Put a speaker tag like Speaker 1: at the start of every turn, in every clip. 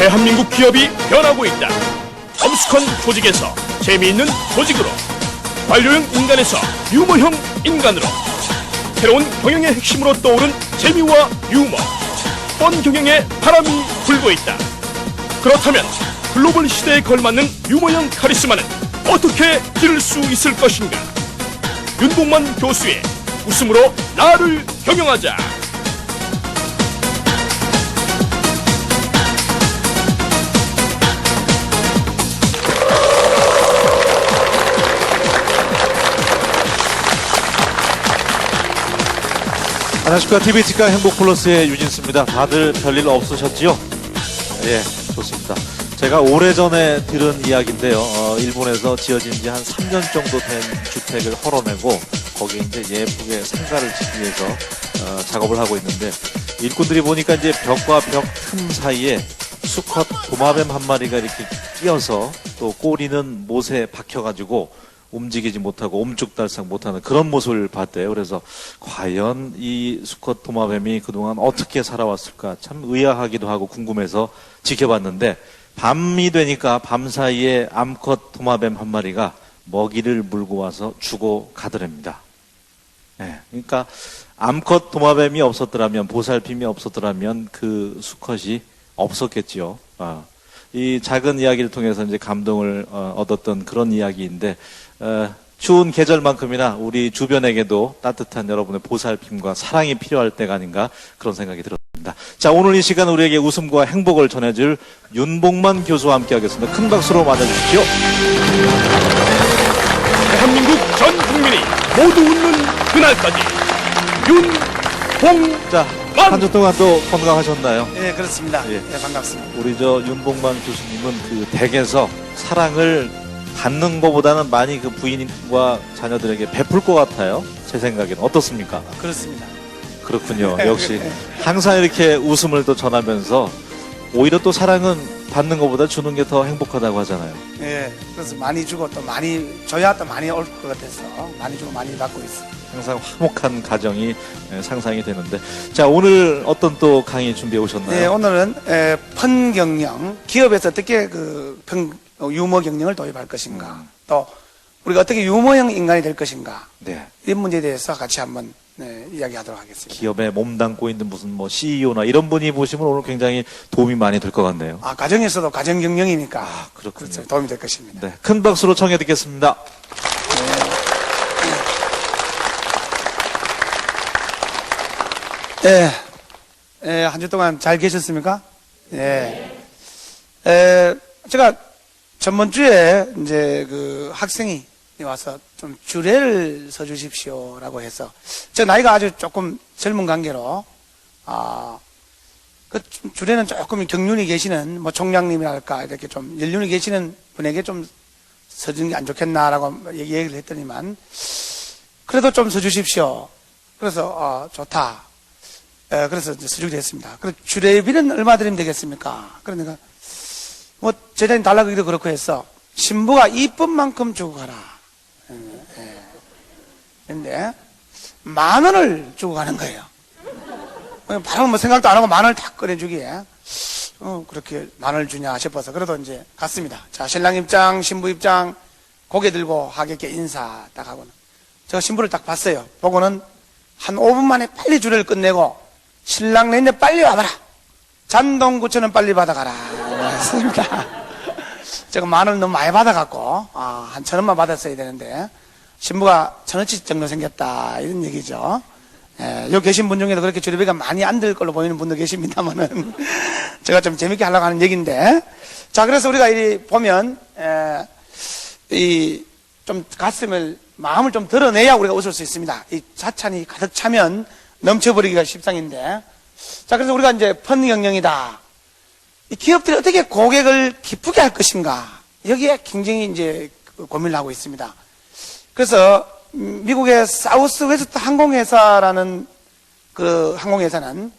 Speaker 1: 대한민국 기업이 변하고 있다. 엄숙한 조직에서 재미있는 조직으로, 관료형 인간에서 유머형 인간으로, 새로운 경영의 핵심으로 떠오른 재미와 유머, 뻔 경영에 바람이 불고 있다. 그렇다면 글로벌 시대에 걸맞는 유머형 카리스마는 어떻게 기를 수 있을 것인가? 윤봉만 교수의 웃음으로 나를 경영하자.
Speaker 2: 안녕하십니까. TV 직강 행복플러스의 유진수입니다. 다들 별일 없으셨지요? 예, 좋습니다. 제가 오래전에 들은 이야기인데요. 일본에서 지어진 지 한 3년 정도 된 주택을 헐어내고 거기에 이제 예쁘게 상가를 짓기 위해서 작업을 하고 있는데, 일꾼들이 보니까 이제 벽과 벽 틈 사이에 수컷 도마뱀 한 마리가 이렇게 끼어서 또 꼬리는 못에 박혀가지고 움직이지 못하고 옴쭉달싹 못하는 그런 모습을 봤대요. 그래서 과연 이 수컷 도마뱀이 그동안 어떻게 살아왔을까 참 의아하기도 하고 궁금해서 지켜봤는데, 밤이 되니까 밤 사이에 암컷 도마뱀 한 마리가 먹이를 물고 와서 주고 가더랍니다. 네, 그러니까 암컷 도마뱀이 없었더라면, 보살핌이 없었더라면 그 수컷이 없었겠지요. 이 작은 이야기를 통해서 이제 감동을 얻었던 그런 이야기인데, 추운 계절만큼이나 우리 주변에게도 따뜻한 여러분의 보살핌과 사랑이 필요할 때가 아닌가 그런 생각이 들었습니다. 자, 오늘 이 시간 우리에게 웃음과 행복을 전해줄 윤봉만 교수와 함께 하겠습니다. 큰 박수로 맞아주십시오.
Speaker 1: 대한민국 전 국민이 모두 웃는 그날까지 윤봉만.
Speaker 2: 자, 한 주 동안 또 건강하셨나요?
Speaker 3: 네, 그렇습니다.
Speaker 2: 예.
Speaker 3: 네, 반갑습니다.
Speaker 2: 우리 저 윤봉만 교수님은 그 댁에서 사랑을 받는 것보다는 많이 그 부인과 자녀들에게 베풀 것 같아요. 제 생각에는. 어떻습니까?
Speaker 3: 그렇습니다.
Speaker 2: 그렇군요. 역시 항상 이렇게 웃음을 또 전하면서 오히려 또 사랑은 받는 것보다 주는 게 더 행복하다고 하잖아요.
Speaker 3: 네, 그래서 많이 주고 또 많이 줘야 또 많이 올 것 같아서 많이 주고 많이 받고 있습니다.
Speaker 2: 항상 화목한 가정이 상상이 되는데, 자, 오늘 어떤 또 강의 준비해 오셨나요?
Speaker 3: 네, 오늘은 펀 경영, 기업에서 어떻게 유머 경영을 도입할 것인가, 또 우리가 어떻게 유머형 인간이 될 것인가,
Speaker 2: 네.
Speaker 3: 이런 문제에 대해서 같이 한번 이야기하도록 하겠습니다.
Speaker 2: 기업에 몸담고 있는 무슨 뭐 CEO나 이런 분이 보시면 오늘 굉장히 도움이 많이 될 것 같네요.
Speaker 3: 가정에서도 가정 경영이니까
Speaker 2: 그렇군요.
Speaker 3: 그렇죠, 도움이 될 것입니다.
Speaker 2: 네, 큰 박수로 청해 듣겠습니다.
Speaker 3: 네, 한 주 동안 잘 계셨습니까? 네. 제가 전번 주에 이제 그 학생이 와서 좀 주례를 써주십시오라고 해서, 제 나이가 아주 조금 젊은 관계로 그 주례는 조금 경륜이 계시는 뭐 총장님이랄까 이렇게 좀 연륜이 계시는 분에게 좀 써주는 게 안 좋겠나라고 얘기를 했더니만, 그래도 좀 써주십시오. 그래서 좋다. 그래서 써주게 됐습니다. 그래서 주례비는 얼마 드리면 되겠습니까? 그러니까 뭐 제자님 달라기도 그렇고 해서 신부가 이쁜 만큼 주고 가라. 근데 10,000원을 주고 가는 거예요. 바로 뭐 생각도 안 하고 10,000원을 딱 꺼내주기에 그렇게 10,000원을 주냐 싶어서 그래도 이제 갔습니다. 자, 신랑 입장, 신부 입장, 고개 들고 하객께 인사 딱 하고는 제가 신부를 딱 봤어요. 보고는 한 5분 만에 빨리 주례를 끝내고, 신랑 내내 빨리 와봐라. 잔돈 9,000원 빨리 받아가라. 했습니다. 제가 10,000원 너무 많이 받아갖고, 한 1,000원만 받았어야 되는데, 신부가 1,000원치 정도 생겼다. 이런 얘기죠. 여기 계신 분 중에도 그렇게 주례비가 많이 안 들 걸로 보이는 분도 계십니다만은, 제가 좀 재밌게 하려고 하는 얘기인데, 자, 그래서 우리가 이 보면, 좀 마음을 좀 드러내야 우리가 웃을 수 있습니다. 이 사찬이 가득 차면 넘쳐버리기가 십상인데, 자, 그래서 우리가 이제 펀 경영이다. 이 기업들이 어떻게 고객을 기쁘게 할 것인가, 여기에 굉장히 이제 고민을 하고 있습니다. 그래서 미국의 사우스웨스트 항공회사라는 그 항공회사는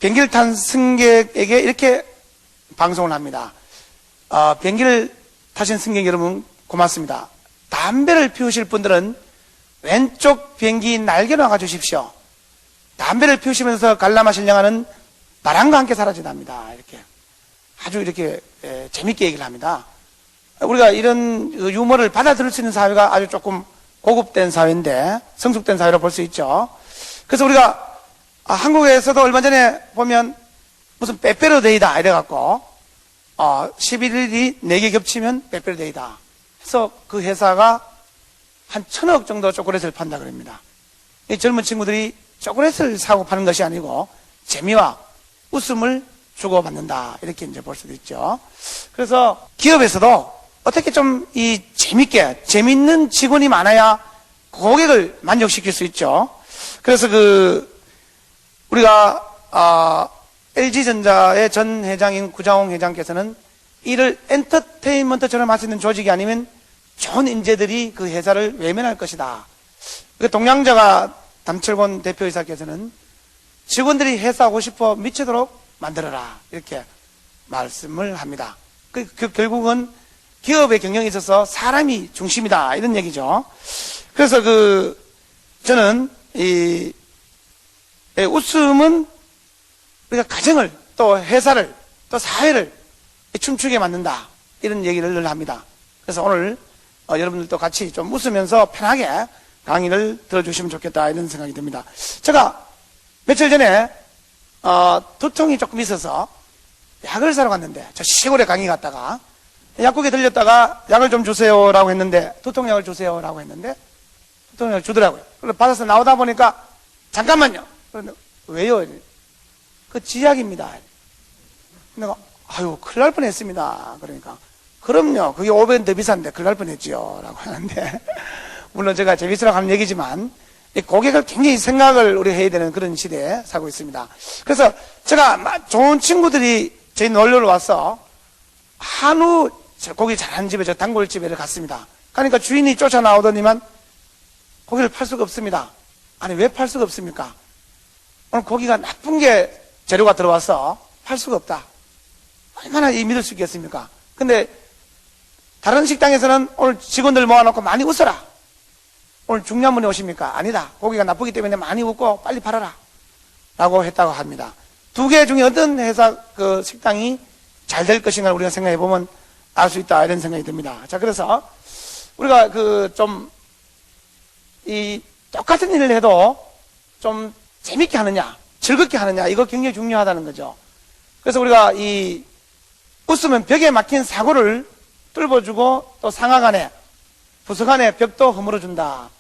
Speaker 3: 비행기를 탄 승객에게 이렇게 방송을 합니다. 비행기를 타신 승객 여러분 고맙습니다. 담배를 피우실 분들은 왼쪽 비행기 날개 놔가 주십시오. 담배를 피우시면서 관람하시려는 바람과 함께 사라진답니다. 이렇게 아주 이렇게 재밌게 얘기를 합니다. 우리가 이런 유머를 받아들일 수 있는 사회가 아주 조금 고급된 사회인데 성숙된 사회로 볼 수 있죠. 그래서 우리가 한국에서도 얼마 전에 보면 무슨 빼빼로데이다 이래갖고 11일이 4개 겹치면 빼빼로데이다 해서 그 회사가 한 1,000억 정도 초콜릿을 판다 그럽니다. 이 젊은 친구들이 초콜릿을 사고 파는 것이 아니고 재미와 웃음을 주고받는다 이렇게 이제 볼 수도 있죠. 그래서 기업에서도 어떻게 좀 이 재밌는 직원이 많아야 고객을 만족시킬 수 있죠. 그래서 우리가 LG전자의 전 회장인 구자홍 회장께서는 이를 엔터테인먼트처럼 할 수 있는 조직이 아니면 좋은 인재들이 그 회사를 외면할 것이다. 동양자가 담철곤 대표이사께서는 직원들이 회사 오고 싶어 미치도록 만들어라 이렇게 말씀을 합니다. 결국은 기업의 경영에 있어서 사람이 중심이다 이런 얘기죠. 그래서 저는 웃음은 우리가 가정을 또 회사를 또 사회를 춤추게 만든다 이런 얘기를 늘 합니다. 그래서 오늘 여러분들도 같이 좀 웃으면서 편하게 강의를 들어주시면 좋겠다 이런 생각이 듭니다. 제가 며칠 전에 두통이 조금 있어서 약을 사러 갔는데 저 시골에 강의 갔다가 약국에 들렸다가 약을 좀 주세요라고 했는데 두통약을 주세요라고 했는데 두통약을 주더라고요. 그래서 받아서 나오다 보니까 잠깐만요. 그런데 왜요? 그 지약입니다. 내가 아유 큰일 날 뻔했습니다. 그러니까 그럼요. 그게 500원 더 비싼데 큰일 날 뻔했지요. 라고 하는데 물론 제가 재밌으라고 하는 얘기지만 고객을 굉장히 생각을 우리 해야 되는 그런 시대에 살고 있습니다. 그래서 제가 좋은 친구들이 저희 놀러를 와서 한우 고기 잘하는 집에 저 단골집에 갔습니다. 그러니까 주인이 쫓아나오더니만 고기를 팔 수가 없습니다. 아니 왜 팔 수가 없습니까? 오늘 고기가 나쁜 게 재료가 들어와서 팔 수가 없다. 얼마나 믿을 수 있겠습니까? 근데 다른 식당에서는 오늘 직원들 모아놓고 많이 웃어라. 오늘 중요한 분이 오십니까? 아니다. 고기가 나쁘기 때문에 많이 웃고 빨리 팔아라. 라고 했다고 합니다. 두 개 중에 어떤 회사 식당이 잘 될 것인가 우리가 생각해 보면 알 수 있다 이런 생각이 듭니다. 자, 그래서 우리가 똑같은 일을 해도 좀 재밌게 하느냐, 즐겁게 하느냐, 이거 굉장히 중요하다는 거죠. 그래서 우리가 웃으면 벽에 막힌 사고를 뚫어주고 또 상하 안에, 부석 안에 벽도 허물어준다.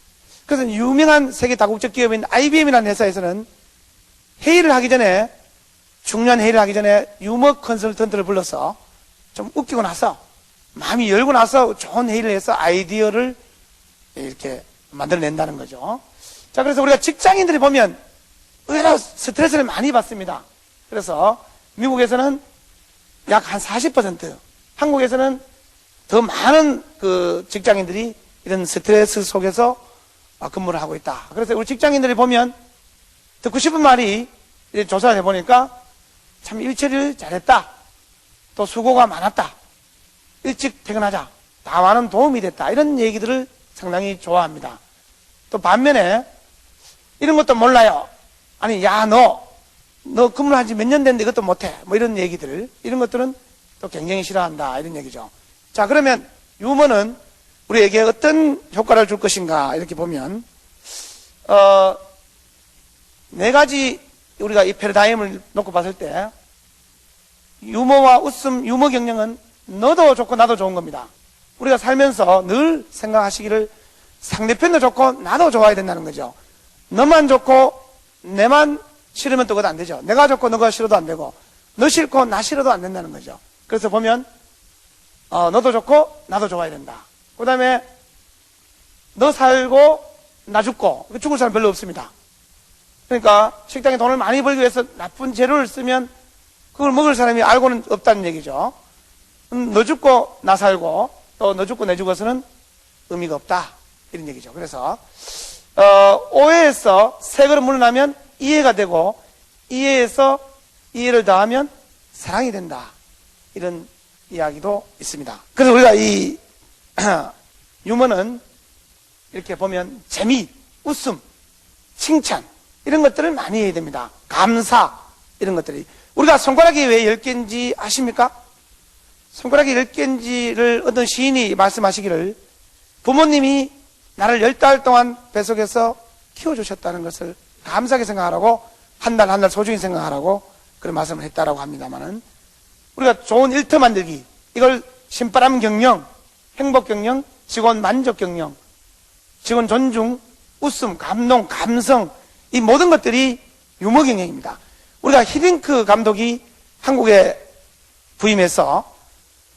Speaker 3: 그래서 유명한 세계 다국적 기업인 IBM이라는 회사에서는 중요한 회의를 하기 전에 유머 컨설턴트를 불러서 좀 웃기고 나서 마음이 열고 나서 좋은 회의를 해서 아이디어를 이렇게 만들어낸다는 거죠. 자, 그래서 우리가 직장인들이 보면 의외로 스트레스를 많이 받습니다. 그래서 미국에서는 약 한 40%, 한국에서는 더 많은 직장인들이 이런 스트레스 속에서 근무를 하고 있다. 그래서 우리 직장인들이 보면 듣고 싶은 말이 조사를 해보니까 참 일처리를 잘했다. 또 수고가 많았다. 일찍 퇴근하자. 다 많은 도움이 됐다. 이런 얘기들을 상당히 좋아합니다. 또 반면에 이런 것도 몰라요. 아니, 야, 너 근무를 한 지 몇 년 됐는데 이것도 못해. 뭐 이런 얘기들, 이런 것들은 또 굉장히 싫어한다. 이런 얘기죠. 자, 그러면 유머는 우리에게 어떤 효과를 줄 것인가 이렇게 보면 4가지 우리가 이 패러다임을 놓고 봤을 때 유머와 웃음, 유머 경영은 너도 좋고 나도 좋은 겁니다. 우리가 살면서 늘 생각하시기를 상대편도 좋고 나도 좋아야 된다는 거죠. 너만 좋고 내만 싫으면 또 그것도 안 되죠. 내가 좋고 너가 싫어도 안 되고 너 싫고 나 싫어도 안 된다는 거죠. 그래서 보면 너도 좋고 나도 좋아야 된다. 그 다음에 너 살고 나 죽고 죽을 사람 별로 없습니다. 그러니까 식당에 돈을 많이 벌기 위해서 나쁜 재료를 쓰면 그걸 먹을 사람이 알고는 없다는 얘기죠. 너 죽고 나 살고 또 너 죽고 내 죽어서는 의미가 없다 이런 얘기죠. 그래서 오해에서 세 걸음 물러나면 이해가 되고 이해에서 이해를 더하면 사랑이 된다 이런 이야기도 있습니다. 그래서 우리가 이 유머는 이렇게 보면 재미, 웃음, 칭찬 이런 것들을 많이 해야 됩니다. 감사 이런 것들이 우리가 손가락이 왜 10개인지 아십니까? 손가락이 10개인지를 어떤 시인이 말씀하시기를 부모님이 나를 10달 동안 뱃속에서 키워주셨다는 것을 감사하게 생각하라고 한 달 한 달 소중히 생각하라고 그런 말씀을 했다라고 합니다만은 우리가 좋은 일터 만들기 이걸 신바람 경영, 행복 경영, 직원 만족 경영, 직원 존중, 웃음, 감동, 감성 이 모든 것들이 유머 경영입니다. 우리가 히딩크 감독이 한국에 부임해서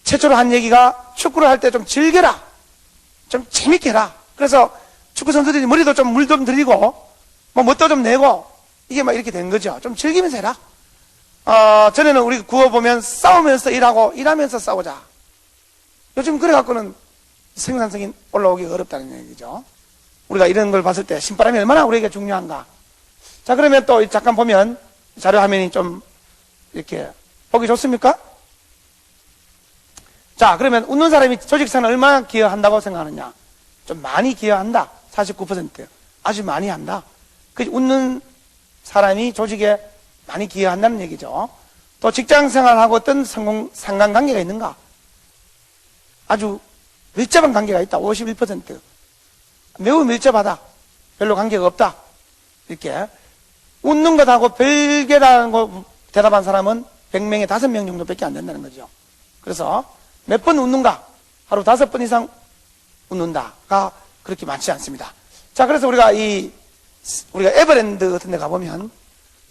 Speaker 3: 최초로 한 얘기가 축구를 할 때 좀 즐겨라, 좀 재밌게 해라. 그래서 축구 선수들이 머리도 좀 물 좀 들이고 뭐 뭣도 좀 내고 이게 막 이렇게 된 거죠. 좀 즐기면서 해라. 전에는 우리 구호 보면 싸우면서 일하고 일하면서 싸우자. 요즘 그래갖고는 생산성이 올라오기가 어렵다는 얘기죠. 우리가 이런 걸 봤을 때 신바람이 얼마나 우리에게 중요한가. 자, 그러면 또 잠깐 보면 자료 화면이 좀 이렇게 보기 좋습니까? 자, 그러면 웃는 사람이 조직 생활에 얼마나 기여한다고 생각하느냐? 좀 많이 기여한다. 49%. 아주 많이 한다. 그 웃는 사람이 조직에 많이 기여한다는 얘기죠. 또 직장 생활하고 어떤 상관관계가 있는가? 아주 밀접한 관계가 있다. 51%. 매우 밀접하다. 별로 관계가 없다. 이렇게. 웃는 것하고 별개라는 거 대답한 사람은 100명에 5명 정도밖에 안 된다는 거죠. 그래서 몇 번 웃는가? 하루 5번 이상 웃는다가 그렇게 많지 않습니다. 자, 그래서 우리가 우리가 에버랜드 같은 데 가보면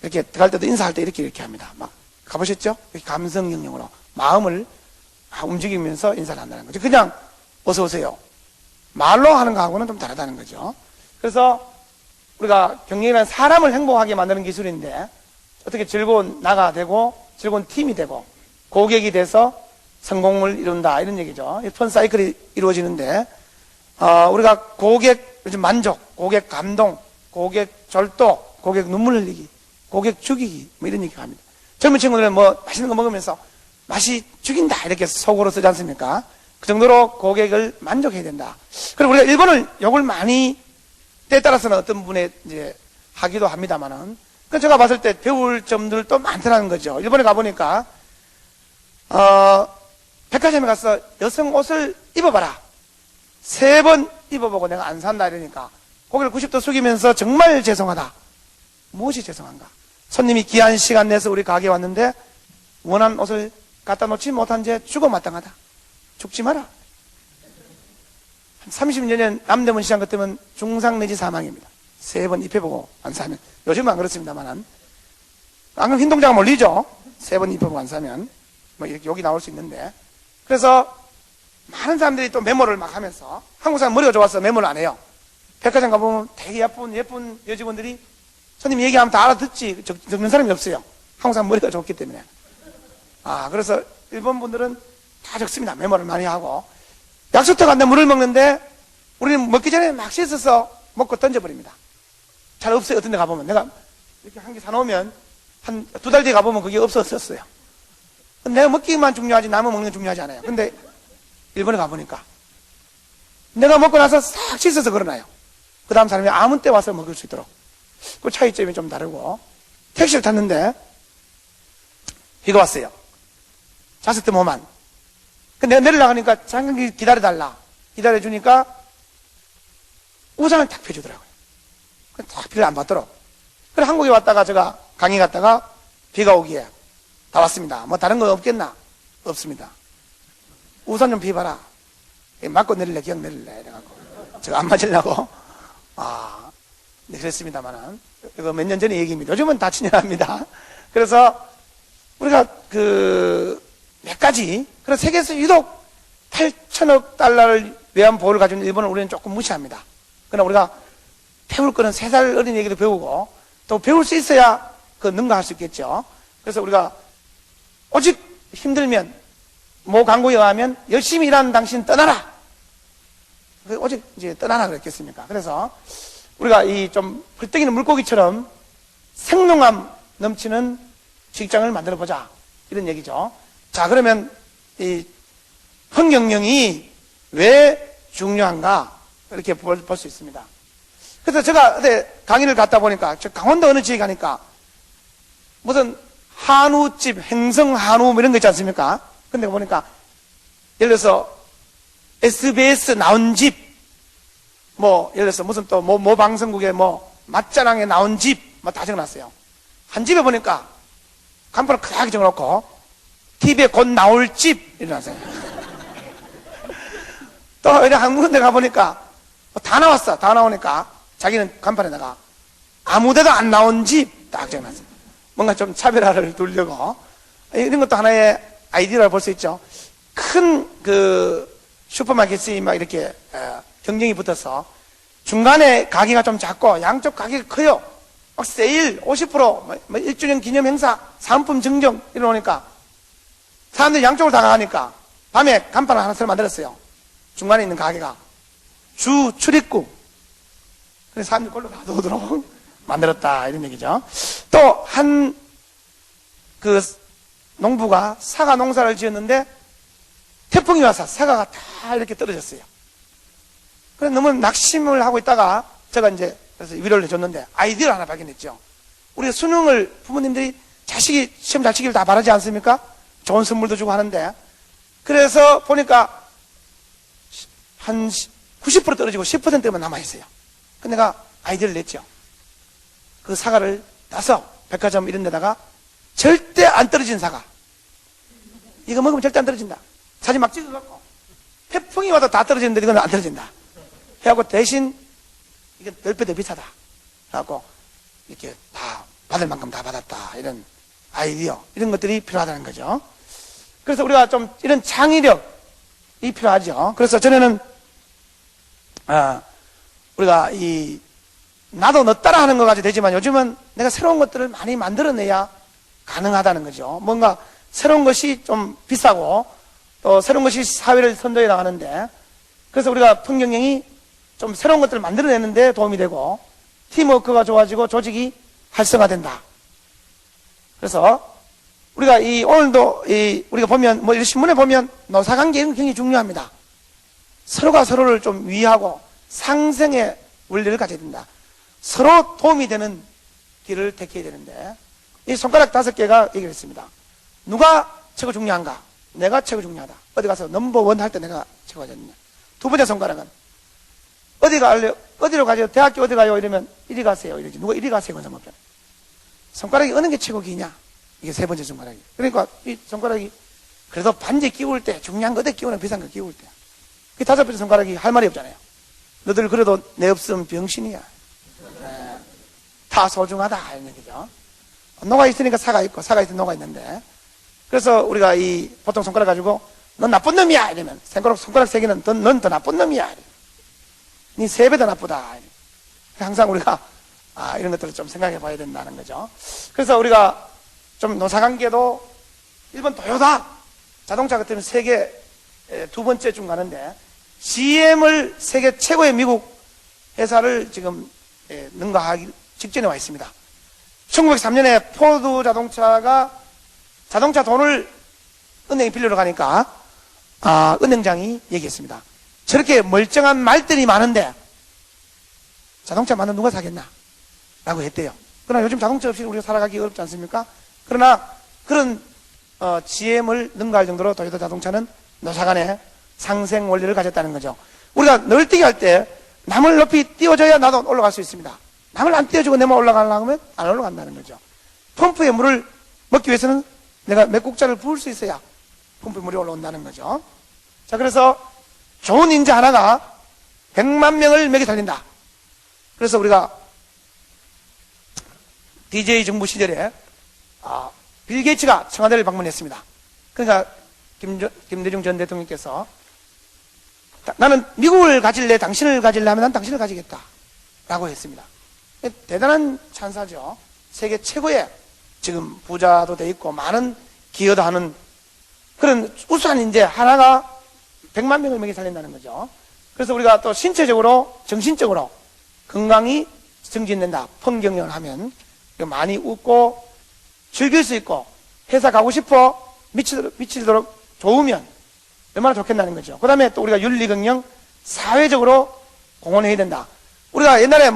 Speaker 3: 이렇게 들어갈 때도 인사할 때 이렇게 합니다. 막 가보셨죠? 이렇게 감성 영역으로 마음을 움직이면서 인사를 한다는 거죠. 그냥 어서 오세요. 말로 하는 거하고는 좀 다르다는 거죠. 그래서 우리가 경영이라는 사람을 행복하게 만드는 기술인데 어떻게 즐거운 나가 되고 즐거운 팀이 되고 고객이 돼서 성공을 이룬다 이런 얘기죠. 펀 사이클이 이루어지는데 우리가 고객 요즘 만족, 고객 감동, 고객 절도, 고객 눈물 흘리기, 고객 죽이기 뭐 이런 얘기를 합니다. 젊은 친구들은 뭐 맛있는 거 먹으면서 맛이 죽인다 이렇게 속어로 쓰지 않습니까? 그 정도로 고객을 만족해야 된다. 그리고 우리가 일본을 욕을 많이 때에 따라서는 어떤 분에 이제 하기도 합니다만은 그 제가 봤을 때 배울 점들도 많더라는 거죠. 일본에 가보니까 백화점에 가서 여성 옷을 입어봐라. 3번 입어보고 내가 안 산다 이러니까 고개를 90도 숙이면서 정말 죄송하다. 무엇이 죄송한가? 손님이 귀한 시간 내서 우리 가게에 왔는데 원하는 옷을 갖다 놓지 못한 죄 죽어 마땅하다. 죽지 마라. 한 30년 전 남대문 시장 같으면 중상 내지 사망입니다. 3번 입혀보고 안 사면. 요즘은 안 그렇습니다만 안경 흰 동자가 몰리죠. 3번 입혀보고 안 사면 뭐 이렇게 욕이 나올 수 있는데 그래서 많은 사람들이 또 메모를 막 하면서 한국 사람 머리가 좋아서 메모를 안 해요. 백화점 가보면 되게 예쁜 여직원들이 손님 얘기하면 다 알아듣지 적는 사람이 없어요. 한국 사람 머리가 좋기 때문에. 그래서 일본 분들은 다 적습니다. 메모를 많이 하고. 약수터 간데 물을 먹는데 우리는 먹기 전에 막 씻어서 먹고 던져버립니다. 잘 없어요. 어떤 데 가보면. 내가 이렇게 한 개 사놓으면 한 2달 뒤에 가보면 그게 없어졌어요. 내가 먹기만 중요하지 남은 먹는 건 중요하지 않아요. 근데 일본에 가보니까 내가 먹고 나서 싹 씻어서 걸어놔요. 그 다음 사람이 아무 때 와서 먹을 수 있도록. 그 차이점이 좀 다르고. 택시를 탔는데 비가 왔어요. 자석도 뭐만. 근데 내가 내리려고 하니까 잠깐 기다려달라. 기다려주니까 우산을 탁 펴주더라고요. 탁 비를 안 받도록. 그래 한국에 왔다가 제가 강의 갔다가 비가 오기에 다 왔습니다. 뭐 다른 거 없겠나? 없습니다. 우산 좀 피봐라. 맞고 내릴래, 기억 내릴래. 이래갖고. 제가 안 맞으려고. 네, 그랬습니다만은. 이거 몇 년 전의 얘기입니다. 요즘은 다 친절합니다. 그래서 우리가 몇 가지. 그래서 세계에서 유독 8천억 달러를 외환 보호를 가진 일본을 우리는 조금 무시합니다. 그러나 우리가 배울 거는 3살 어린 얘기도 배우고 또 배울 수 있어야 능가할 수 있겠죠. 그래서 우리가 오직 힘들면 모 광고에 의하면 열심히 일하는 당신 떠나라. 오직 이제 떠나라 그랬겠습니까? 그래서 우리가 이 좀 헐떡이는 물고기처럼 생동감 넘치는 직장을 만들어 보자. 이런 얘기죠. 자, 그러면 이 환경영이 왜 중요한가? 이렇게 볼 수 있습니다. 그래서 제가 강의를 갔다 보니까, 저 강원도 어느 지에 가니까 무슨 한우집, 행성 한우 뭐 이런 거 있지 않습니까? 근데 보니까 예를 들어서 SBS 나온 집, 예를 들어서 무슨 또 모 방송국의 맛자랑에 나온 집, 다 적어놨어요. 한 집에 보니까 간판을 크게 적어놓고, TV에 곧 나올 집, 이러놨어요. 또, 한 군데 가보니까, 다 나왔어. 다 나오니까, 자기는 간판에다가, 아무데도 안 나온 집, 딱 적어놨어요. 뭔가 좀 차별화를 두려고. 이런 것도 하나의 아이디어라고 볼 수 있죠. 큰 슈퍼마켓이 막 이렇게 경쟁이 붙어서 중간에 가게가 좀 작고 양쪽 가게가 커요. 막 세일 50%, 1주년 기념 행사, 상품 증정 이러니까 사람들이 양쪽으로 다 가니까 밤에 간판을 하나 새로 만들었어요. 중간에 있는 가게가 주 출입구. 그래서 사람들이 걸로 가도록 만들었다 이런 얘기죠. 또 한 농부가 사과 농사를 지었는데 태풍이 와서 사과가 다 이렇게 떨어졌어요. 그래서 너무 낙심을 하고 있다가 제가 이제 그래서 위로를 해줬는데 아이디어를 하나 발견했죠. 우리가 수능을 부모님들이 자식이 시험 잘 치기를 다 바라지 않습니까? 좋은 선물도 주고 하는데 그래서 보니까 한 90% 떨어지고 10%만 남아있어요. 근데 내가 아이디어를 냈죠. 그 사과를 따서 백화점 이런 데다가 절대 안 떨어진 사과. 이거 먹으면 절대 안 떨어진다. 사진 막 찍어갖고 태풍이 와도 다 떨어지는데 이건 안 떨어진다. 해갖고 대신 이게 10배 더 비싸다. 해갖고 이렇게 다 받을 만큼 다 받았다. 이런 아이디어, 이런 것들이 필요하다는 거죠. 그래서 우리가 좀 이런 창의력이 필요하죠. 그래서 전에는 우리가 나도 너 따라 하는 거 가지고 되지만 요즘은 내가 새로운 것들을 많이 만들어내야 가능하다는 거죠. 뭔가 새로운 것이 좀 비싸고 또 새로운 것이 사회를 선도해 나가는데 그래서 우리가 풍경영이 좀 새로운 것들을 만들어내는데 도움이 되고 팀워크가 좋아지고 조직이 활성화된다. 그래서 우리가 오늘도 우리가 보면 이 신문에 보면 노사관계는 굉장히 중요합니다. 서로가 서로를 좀 위하고 상생의 원리를 가져야 된다. 서로 도움이 되는 길을 택해야 되는데 이 손가락 5개가 얘기를 했습니다. 누가 최고 중요한가? 내가 최고 중요하다. 어디 가서 넘버원 할 때 내가 최고가 됐냐. 두 번째 손가락은 어디로 가죠? 대학교 어디 가요? 이러면 이리 가세요. 이러지. 누가 이리 가세요? 그런 상관없잖아요. 손가락이 어느 게 최고 기냐? 이게 세 번째 손가락이. 그러니까 이 손가락이 그래도 반지 끼울 때 중요한 거 어디 끼우는 비싼 거 끼울 때. 그 5번째 손가락이 할 말이 없잖아요. 너들 그래도 내 없으면 병신이야. 다 소중하다 이런 얘기죠. 노가 있으니까 사가 있고 사가 있으면 노가 있는데 그래서 우리가 보통 손가락 가지고 넌 나쁜 놈이야 이러면 손가락 3개는 넌 더 나쁜 놈이야. 니 3배 더 나쁘다. 항상 우리가 이런 것들을 좀 생각해 봐야 된다는 거죠. 그래서 우리가 좀 노사관계도 일본 토요타 자동차 같은 세계 2번째 중 가는데 GM을 세계 최고의 미국 회사를 지금 능가하기 직전에 와 있습니다. 1903년에 포드 자동차가 자동차 돈을 은행에 빌리러 가니까 은행장이 얘기했습니다. 저렇게 멀쩡한 말들이 많은데 자동차 많은 누가 사겠나? 라고 했대요. 그러나 요즘 자동차 없이 우리가 살아가기 어렵지 않습니까? 그러나 그런 GM을 능가할 정도로 토요타 자동차는 노사간의 상생 원리를 가졌다는 거죠. 우리가 널뛰기 할 때 남을 높이 띄워줘야 나도 올라갈 수 있습니다. 남을 안 띄워주고 내만 올라가려고 하면 안 올라간다는 거죠. 펌프에 물을 먹기 위해서는 내가 몇 국자를 부을 수 있어야 펌프에 물이 올라온다는 거죠. 자, 그래서 좋은 인재 하나가 100만 명을 먹여 살린다. 그래서 우리가 DJ 정부 시절에 빌 게이츠가 청와대를 방문했습니다. 그러니까 김대중 전 대통령께서 나는 미국을 가질래 당신을 가질래 하면 난 당신을 가지겠다 라고 했습니다. 대단한 찬사죠. 세계 최고의 지금 부자도 돼 있고 많은 기여도 하는 그런 우수한 인재 하나가 100만 명을 먹여 살린다는 거죠. 그래서 우리가 또 신체적으로 정신적으로 건강이 증진된다. 풍경영을 하면 많이 웃고 즐길 수 있고 회사 가고 싶어 미치도록 좋으면 얼마나 좋겠다는 거죠. 그 다음에 또 우리가 윤리경영 사회적으로 공헌해야 된다. 우리가 옛날에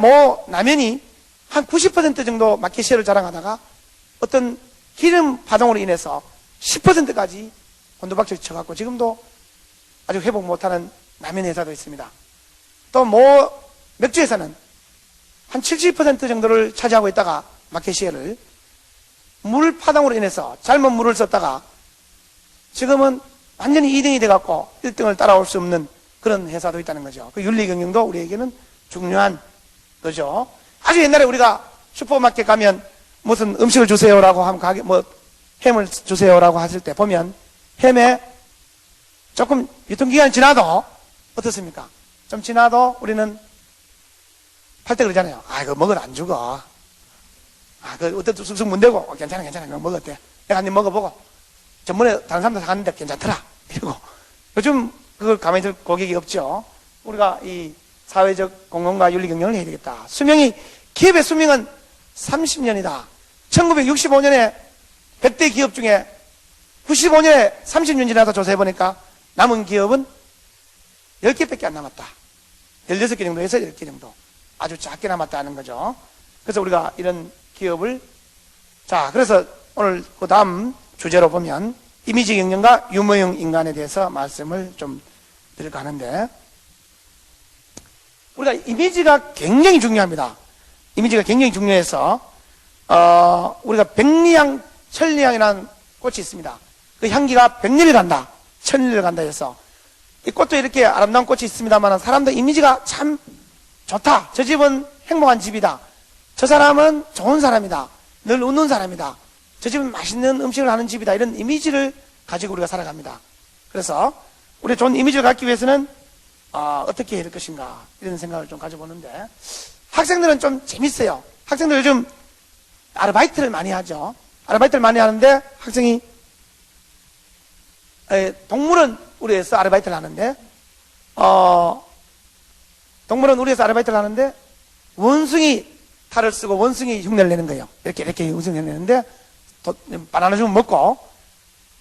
Speaker 3: 라면이 한 90% 정도 마켓시ェ어를 자랑하다가 어떤 기름 파동으로 인해서 10%까지 곤두박질 쳐갖고 지금도 아직 회복 못하는 라면 회사도 있습니다. 또 뭐 맥주에서는 한 70% 정도를 차지하고 있다가 마켓 시ェ를 물 파동으로 인해서 잘못 물을 썼다가 지금은 완전히 2등이 돼갖고 1등을 따라올 수 없는 그런 회사도 있다는 거죠. 그 윤리 경영도 우리에게는 중요한 거죠. 아주 옛날에 우리가 슈퍼마켓 가면 무슨 음식을 주세요라고 하면 가게 뭐 햄을 주세요라고 하실 때 보면 햄에 조금 유통기간이 지나도 어떻습니까? 좀 지나도 우리는 팔 때 그러잖아요. 아, 이거 먹으면 안 죽어. 아, 그 어떤 쑥쑥 문대고 괜찮아, 그거 먹었대. 내가 한 입 먹어보고 전번에 다른 사람들 사갔는데 괜찮더라. 이러고 요즘 그걸 가만히 들 고객이 없죠. 우리가 이 사회적 공헌과 윤리 경영을 해야 되겠다. 수명이 기업의 수명은 30년이다. 1965년에 100대 기업 중에 95년에 30년 지나서 조사해보니까 남은 기업은 10개밖에 안 남았다. 16개 정도에서 10개 정도. 아주 작게 남았다는 거죠. 그래서 우리가 이런 기업을, 자, 그래서 오늘 그 다음 주제로 보면 이미지 경영과 유머형 인간에 대해서 말씀을 좀 드릴까 하는데, 우리가 이미지가 굉장히 중요합니다. 이미지가 굉장히 중요해서, 우리가 백리향, 천리향이라는 꽃이 있습니다. 그 향기가 백리를 간다, 천리를 간다 해서, 이 꽃도 이렇게 아름다운 꽃이 있습니다만 사람들 이미지가 참 좋다. 저 집은 행복한 집이다. 저 사람은 좋은 사람이다. 늘 웃는 사람이다. 저 집은 맛있는 음식을 하는 집이다. 이런 이미지를 가지고 우리가 살아갑니다. 그래서 우리 좋은 이미지를 갖기 위해서는 어떻게 해야 될 것인가 이런 생각을 좀 가져보는데, 학생들은 좀 재밌어요. 학생들 요즘 아르바이트를 많이 하죠. 아르바이트를 많이 하는데 학생이 동물원 우리에서 아르바이트를 하는데 동물원 우리에서 아르바이트를 하는데 원숭이 탈을 쓰고 원숭이 흉내를 내는 거예요. 이렇게 원숭이 흉내를 내는데 바나나 좀 먹고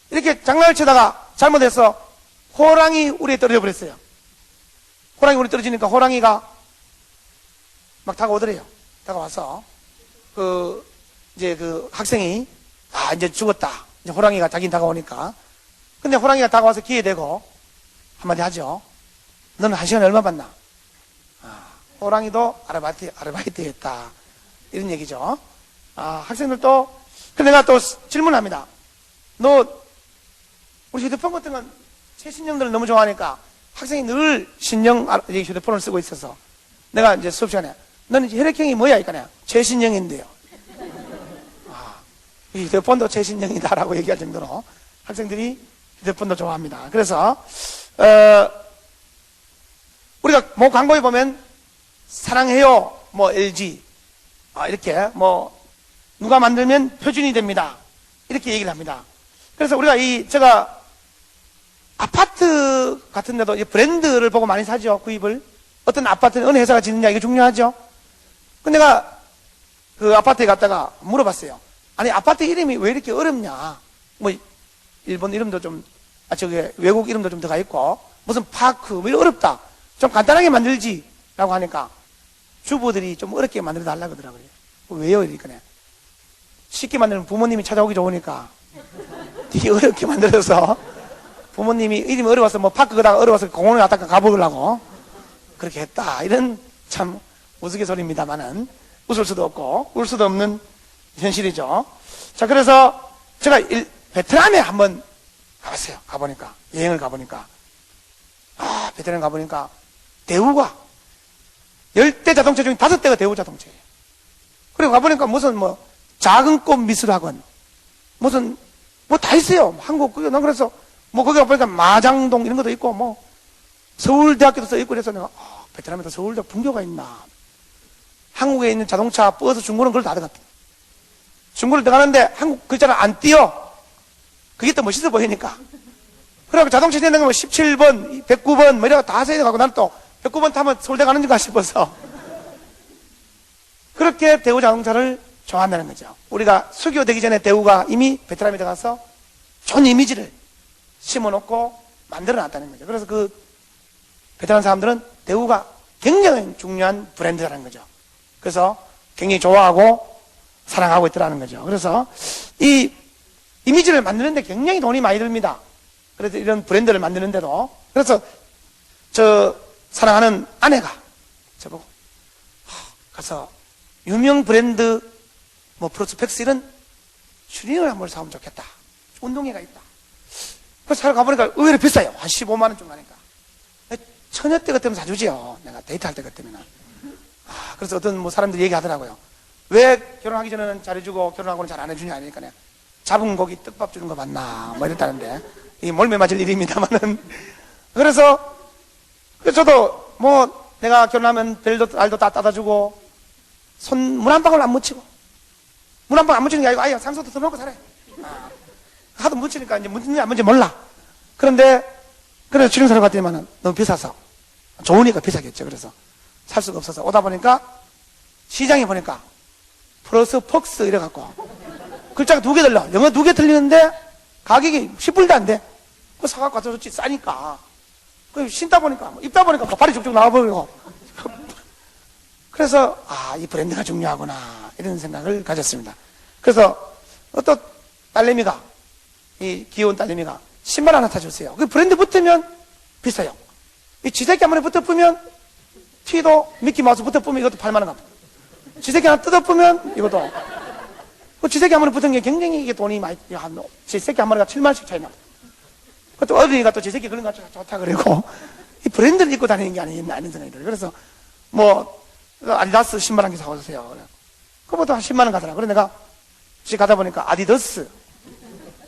Speaker 3: 이렇게 장난을 치다가 잘못해서 호랑이 우리에 떨어져 버렸어요. 호랑이 우리 떨어지니까 호랑이가 막 다가오더래요. 다가와서 이제 그 학생이 이제 죽었다. 이제 호랑이가 자기 다가오니까. 근데 호랑이가 다가와서 귀에 대고 한마디 하죠. 너는 한 시간에 얼마 받나? 호랑이도 아르바이트 했다. 이런 얘기죠. 학생들도, 근데 내가 또 질문합니다. 너, 우리 휴대폰 같은 건 최신형들을 너무 좋아하니까 학생이 늘 신형 휴대폰을 쓰고 있어서 내가 이제 수업 시간에 너는 혈액형이 뭐야? 이거냐? 최신형인데요. 이 휴대폰도 최신형이다라고 얘기할 정도로 학생들이 휴대폰도 좋아합니다. 그래서, 우리가 뭐 광고에 보면 사랑해요, 뭐 LG, 이렇게 뭐 누가 만들면 표준이 됩니다. 이렇게 얘기를 합니다. 그래서 우리가 제가 아파트 같은 데도 브랜드를 보고 많이 사죠, 구입을. 어떤 아파트는 어느 회사가 짓느냐, 이게 중요하죠. 근데 내가 그 아파트에 갔다가 물어봤어요. 아니, 아파트 이름이 왜 이렇게 어렵냐? 뭐, 일본 이름도 좀, 외국 이름도 좀 들어가 있고, 무슨 파크, 뭐 이런 어렵다. 좀 간단하게 만들지. 라고 하니까, 주부들이 좀 어렵게 만들어 달라고 하더라고요. 왜요? 이러니까. 쉽게 만들면 부모님이 찾아오기 좋으니까, 되게 어렵게 만들어서, 부모님이 이름이 어려워서 뭐 파크 가다가 어려워서 공원에 갔다가 가보려고, 그렇게 했다. 이런 참 우스갯소리입니다만은, 웃을 수도 없고, 울 수도 없는 현실이죠. 자, 그래서 제가 베트남에 한번 가봤어요. 가보니까, 여행을 가보니까, 베트남 가보니까 대우가 10대 자동차 중에 5대가 대우 자동차예요. 그리고 가보니까 무슨 뭐 작은 꽃 미술학원, 무슨 뭐 다 있어요. 한국 난 그래서 뭐 거기 가보니까 마장동 이런 것도 있고 뭐 서울대학교도 써 있고 그래서 내가 베트남에도 서울대학 분교가 있나. 한국에 있는 자동차 버스 중고는 그걸 다 들어갔다. 중고를 들어가는데 한국 글자를 안 띄어. 그게 또 멋있어 보이니까. 그래갖고 자동차 되는 거 뭐 17번, 109번, 뭐 이래가 다 써있어가고 나는 또 109번 타면 서울대 가는지가 싶어서. 그렇게 대우 자동차를 좋아한다는 거죠. 우리가 수교되기 전에 대우가 이미 베트남에 들어가서 좋은 이미지를 심어놓고 만들어 놨다는 거죠. 그래서 그 베트남 사람들은 대우가 굉장히 중요한 브랜드라는 거죠. 그래서 굉장히 좋아하고 사랑하고 있더라는 거죠. 그래서 이 이미지를 만드는데 굉장히 돈이 많이 듭니다. 그래서 이런 브랜드를 만드는데도 그래서 저 사랑하는 아내가 저보고 가서 유명 브랜드 뭐 프로스펙스 이런 튜닝을 한번 사면 좋겠다. 운동회가 있다. 그래서 사러 가보니까 의외로 비싸요. 한 15만 원 정도 하니까. 처녀 때 같으면 사주지요. 내가 데이트할 때 같으면. 그래서 어떤 뭐 사람들이 얘기하더라고요. 왜 결혼하기 전에는 잘해주고 결혼하고는 잘 안 해주냐 하니까 내가 잡은 고기 떡밥 주는 거 맞나 뭐 이랬다는데 이 몰매 맞을 일입니다만은 그래서 저도 뭐 내가 결혼하면 별도 알도 다 따다주고 손 물 한 방울 안 묻히고 물 한 방울 안 묻히는 게 아니고 아예 상소도 더 넣고 살아요. 하도 묻히니까 이제 묻는지 안 묻는지 몰라. 그런데 그래서 튜닝사러 갔더니만은 너무 비싸서 좋으니까 비싸겠죠. 그래서 살 수가 없어서 오다 보니까 시장에 보니까 플러스 폭스 이래갖고 글자가 2개 들려. 영어 2개 틀리는데 가격이 10불도 안 돼. 그거 사갖고 갖다 줬지. 싸니까. 그 신다 보니까 입다 보니까 발이 쭉쭉 나와버리고 그래서 이 브랜드가 중요하구나 이런 생각을 가졌습니다. 그래서 어떤 딸내미가 이 귀여운 딸내미가 신발 하나 사줬어요. 그 브랜드 붙으면 비싸요. 이 지새끼 한 번에 붙어보면 티도 미키마우스 붙어보면 이것도 8만 원 값. 지새끼 하나 뜯어보면 이것도 그 지새끼 한 번에 붙은 게 굉장히 이게 돈이 많이 지새끼 한 마리가 7만 원씩 차이 나. 그것도 어린이가 또 지새끼 그런 거 좋다 그러고 이 브랜드를 입고 다니는 게 아니겠나 하는 생각이 들어요. 그래서 뭐 아디다스 신발 한 개 사오세요. 그거보다 한 10만 원 가더라. 그래 내가 집 가다 보니까 아디다스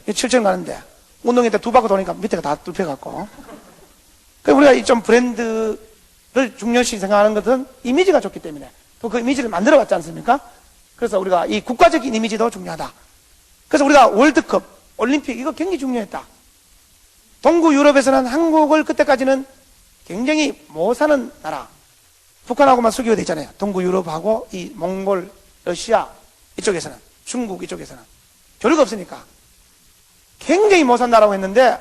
Speaker 3: 7천 가는데 운동회 때 2바퀴 도니까 밑에가 다 뚫혀갖고. 그 우리가 이 좀 브랜드를 중요시 생각하는 것은 이미지가 좋기 때문에 또 그 이미지를 만들어 왔지 않습니까? 그래서 우리가 이 국가적인 이미지도 중요하다. 그래서 우리가 월드컵, 올림픽 이거 굉장히 중요했다. 동구 유럽에서는 한국을 그때까지는 굉장히 못 사는 나라. 북한하고만 수교가 돼 있잖아요. 동구 유럽하고 이 몽골, 러시아 이쪽에서는 중국 이쪽에서는 교류가 없으니까 굉장히 못 산 나라고 했는데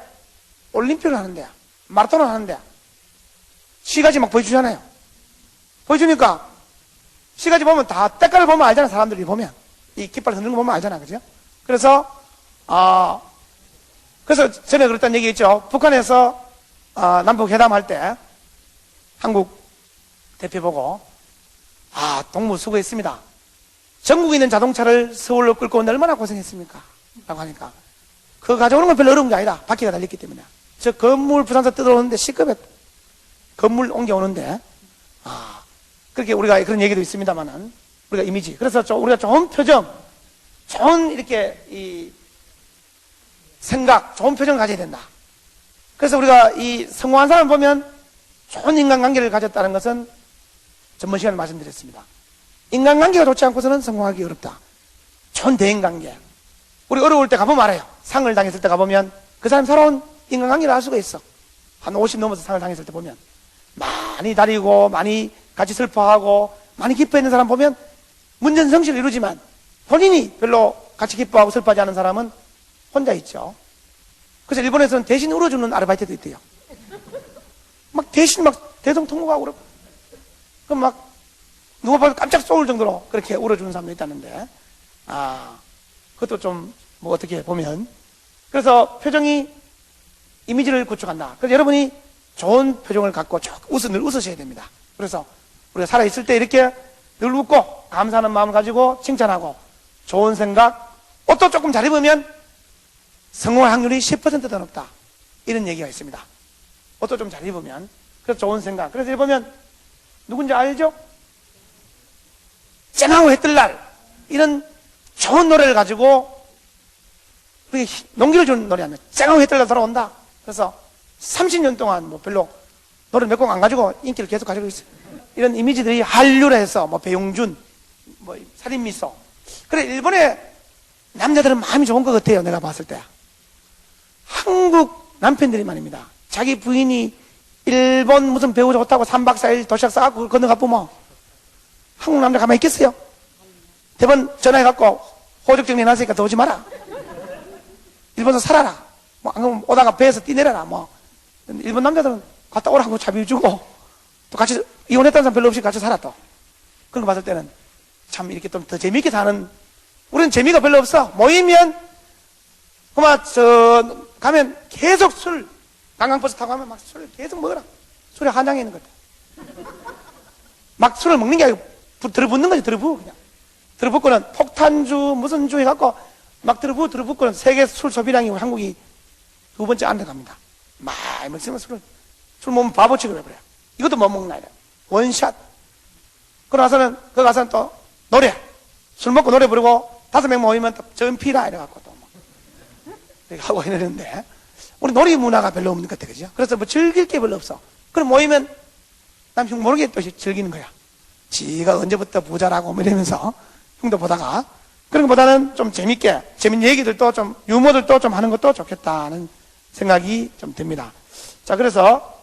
Speaker 3: 올림픽을 하는데 마라톤을 하는데 시가지 막 보여주잖아요. 보여주니까 시가지 보면 다 때깔을 보면 알잖아. 사람들이 보면 이 깃발 흔드는 거 보면 알잖아. 그죠? 그래서 그래서 전에 그랬던 얘기 있죠. 북한에서 남북 회담할 때 한국 대표 보고 동무 수고했습니다. 전국에 있는 자동차를 서울로 끌고 오는데 얼마나 고생했습니까? 라고 하니까 그거 가져오는 건 별로 어려운 게 아니다. 바퀴가 달렸기 때문에. 저 건물 부산서 뜯어오는데 시급했다. 건물 옮겨오는데 그렇게 우리가 그런 얘기도 있습니다만은 우리가 이미지. 그래서 우리가 좋은 표정, 좋은 이렇게 이 생각, 좋은 표정을 가져야 된다. 그래서 우리가 이 성공한 사람을 보면 좋은 인간관계를 가졌다는 것은 전번 시간에 말씀드렸습니다. 인간관계가 좋지 않고서는 성공하기 어렵다. 좋은 대인관계. 우리 어려울 때 가보면 알아요. 상을 당했을 때 가보면 그 사람 살아온 인간관계를 알 수가 있어. 한 50 넘어서 상을 당했을 때 보면 많이 다리고 많이 같이 슬퍼하고 많이 기뻐했는 사람 보면 문전성시를 이루지만 본인이 별로 같이 기뻐하고 슬퍼하지 않은 사람은 혼자 있죠. 그래서 일본에서는 대신 울어주는 아르바이트도 있대요. 막 대신 막 대성통곡하고 그러고 그럼 막 누가 봐도 깜짝 쏘을 정도로 그렇게 울어주는 사람도 있다는데 그것도 좀 뭐 어떻게 보면 그래서 표정이 이미지를 구축한다. 그래서 여러분이 좋은 표정을 갖고 늘 웃으셔야 됩니다. 그래서 우리가 살아있을 때 이렇게 늘 웃고 감사하는 마음을 가지고 칭찬하고 좋은 생각, 옷도 조금 잘 입으면 성공할 확률이 10%더 높다. 이런 얘기가 있습니다. 옷도 좀 잘 입으면. 그래서 좋은 생각. 그래서 보면 누군지 알죠? 쨍하고 해뜰 날 이런 좋은 노래를 가지고 우리 용기를 주는 노래하면 쨍하고 해뜰 날 돌아온다. 그래서 30년 동안 뭐 별로 노래 몇 곡 안 가지고 인기를 계속 가지고 있어요. 이런 이미지들이 한류라 해서 뭐 배용준, 뭐 살인미소. 그래 일본의 남자들은 마음이 좋은 것 같아요. 내가 봤을 때. 한국 남편들이 말입니다. 자기 부인이 일본 무슨 배우 좋다고 3박 4일 도시락 싸갖고 건너가 보면 한국 남자 가만히 있겠어요? 대번 전화해갖고 호적 정리해놨으니까 더 오지 마라. 일본에서 살아라. 뭐, 안 그러면 오다가 배에서 뛰내려라. 뭐. 일본 남자들은 갔다 오라고 자비 주고 또 같이 이혼했다는 사람 별로 없이 같이 살아 또. 그런 거 봤을 때는 참 이렇게 좀 더 재미있게 사는 우리는 재미가 별로 없어. 모이면 그만 가면 계속 술 관광버스 타고 가면 막 술을 계속 먹어라. 술에 한량이 있는 거다. 막 술을 먹는 게 아니고 들어붙는 거지, 들어붙고 그냥. 들어붙고는 폭탄주, 무슨 주 해갖고 막 들어붙고는 세계 술 소비량이 한국이 2번째 안에 갑니다. 많이 먹으면 술 먹으면 바보 취급해버려요. 이것도 못 먹나, 이래. 원샷. 그러고 나서는, 거기 가서는 또 노래. 술 먹고 노래 부르고 5명 모이면 또 전피라 이래갖고 또 막. 이렇게 하고 이러는데, 우리 놀이 문화가 별로 없는 것 같아, 그죠? 그래서 뭐 즐길 게 별로 없어. 그럼 모이면 남 흉 모르게 또 즐기는 거야. 지가 언제부터 부자라고 뭐 이러면서 흉도 보다가. 그런 것보다는 좀 재밌게, 재밌는 얘기들도 좀, 유머들도 좀 하는 것도 좋겠다는 생각이 좀 듭니다. 자, 그래서,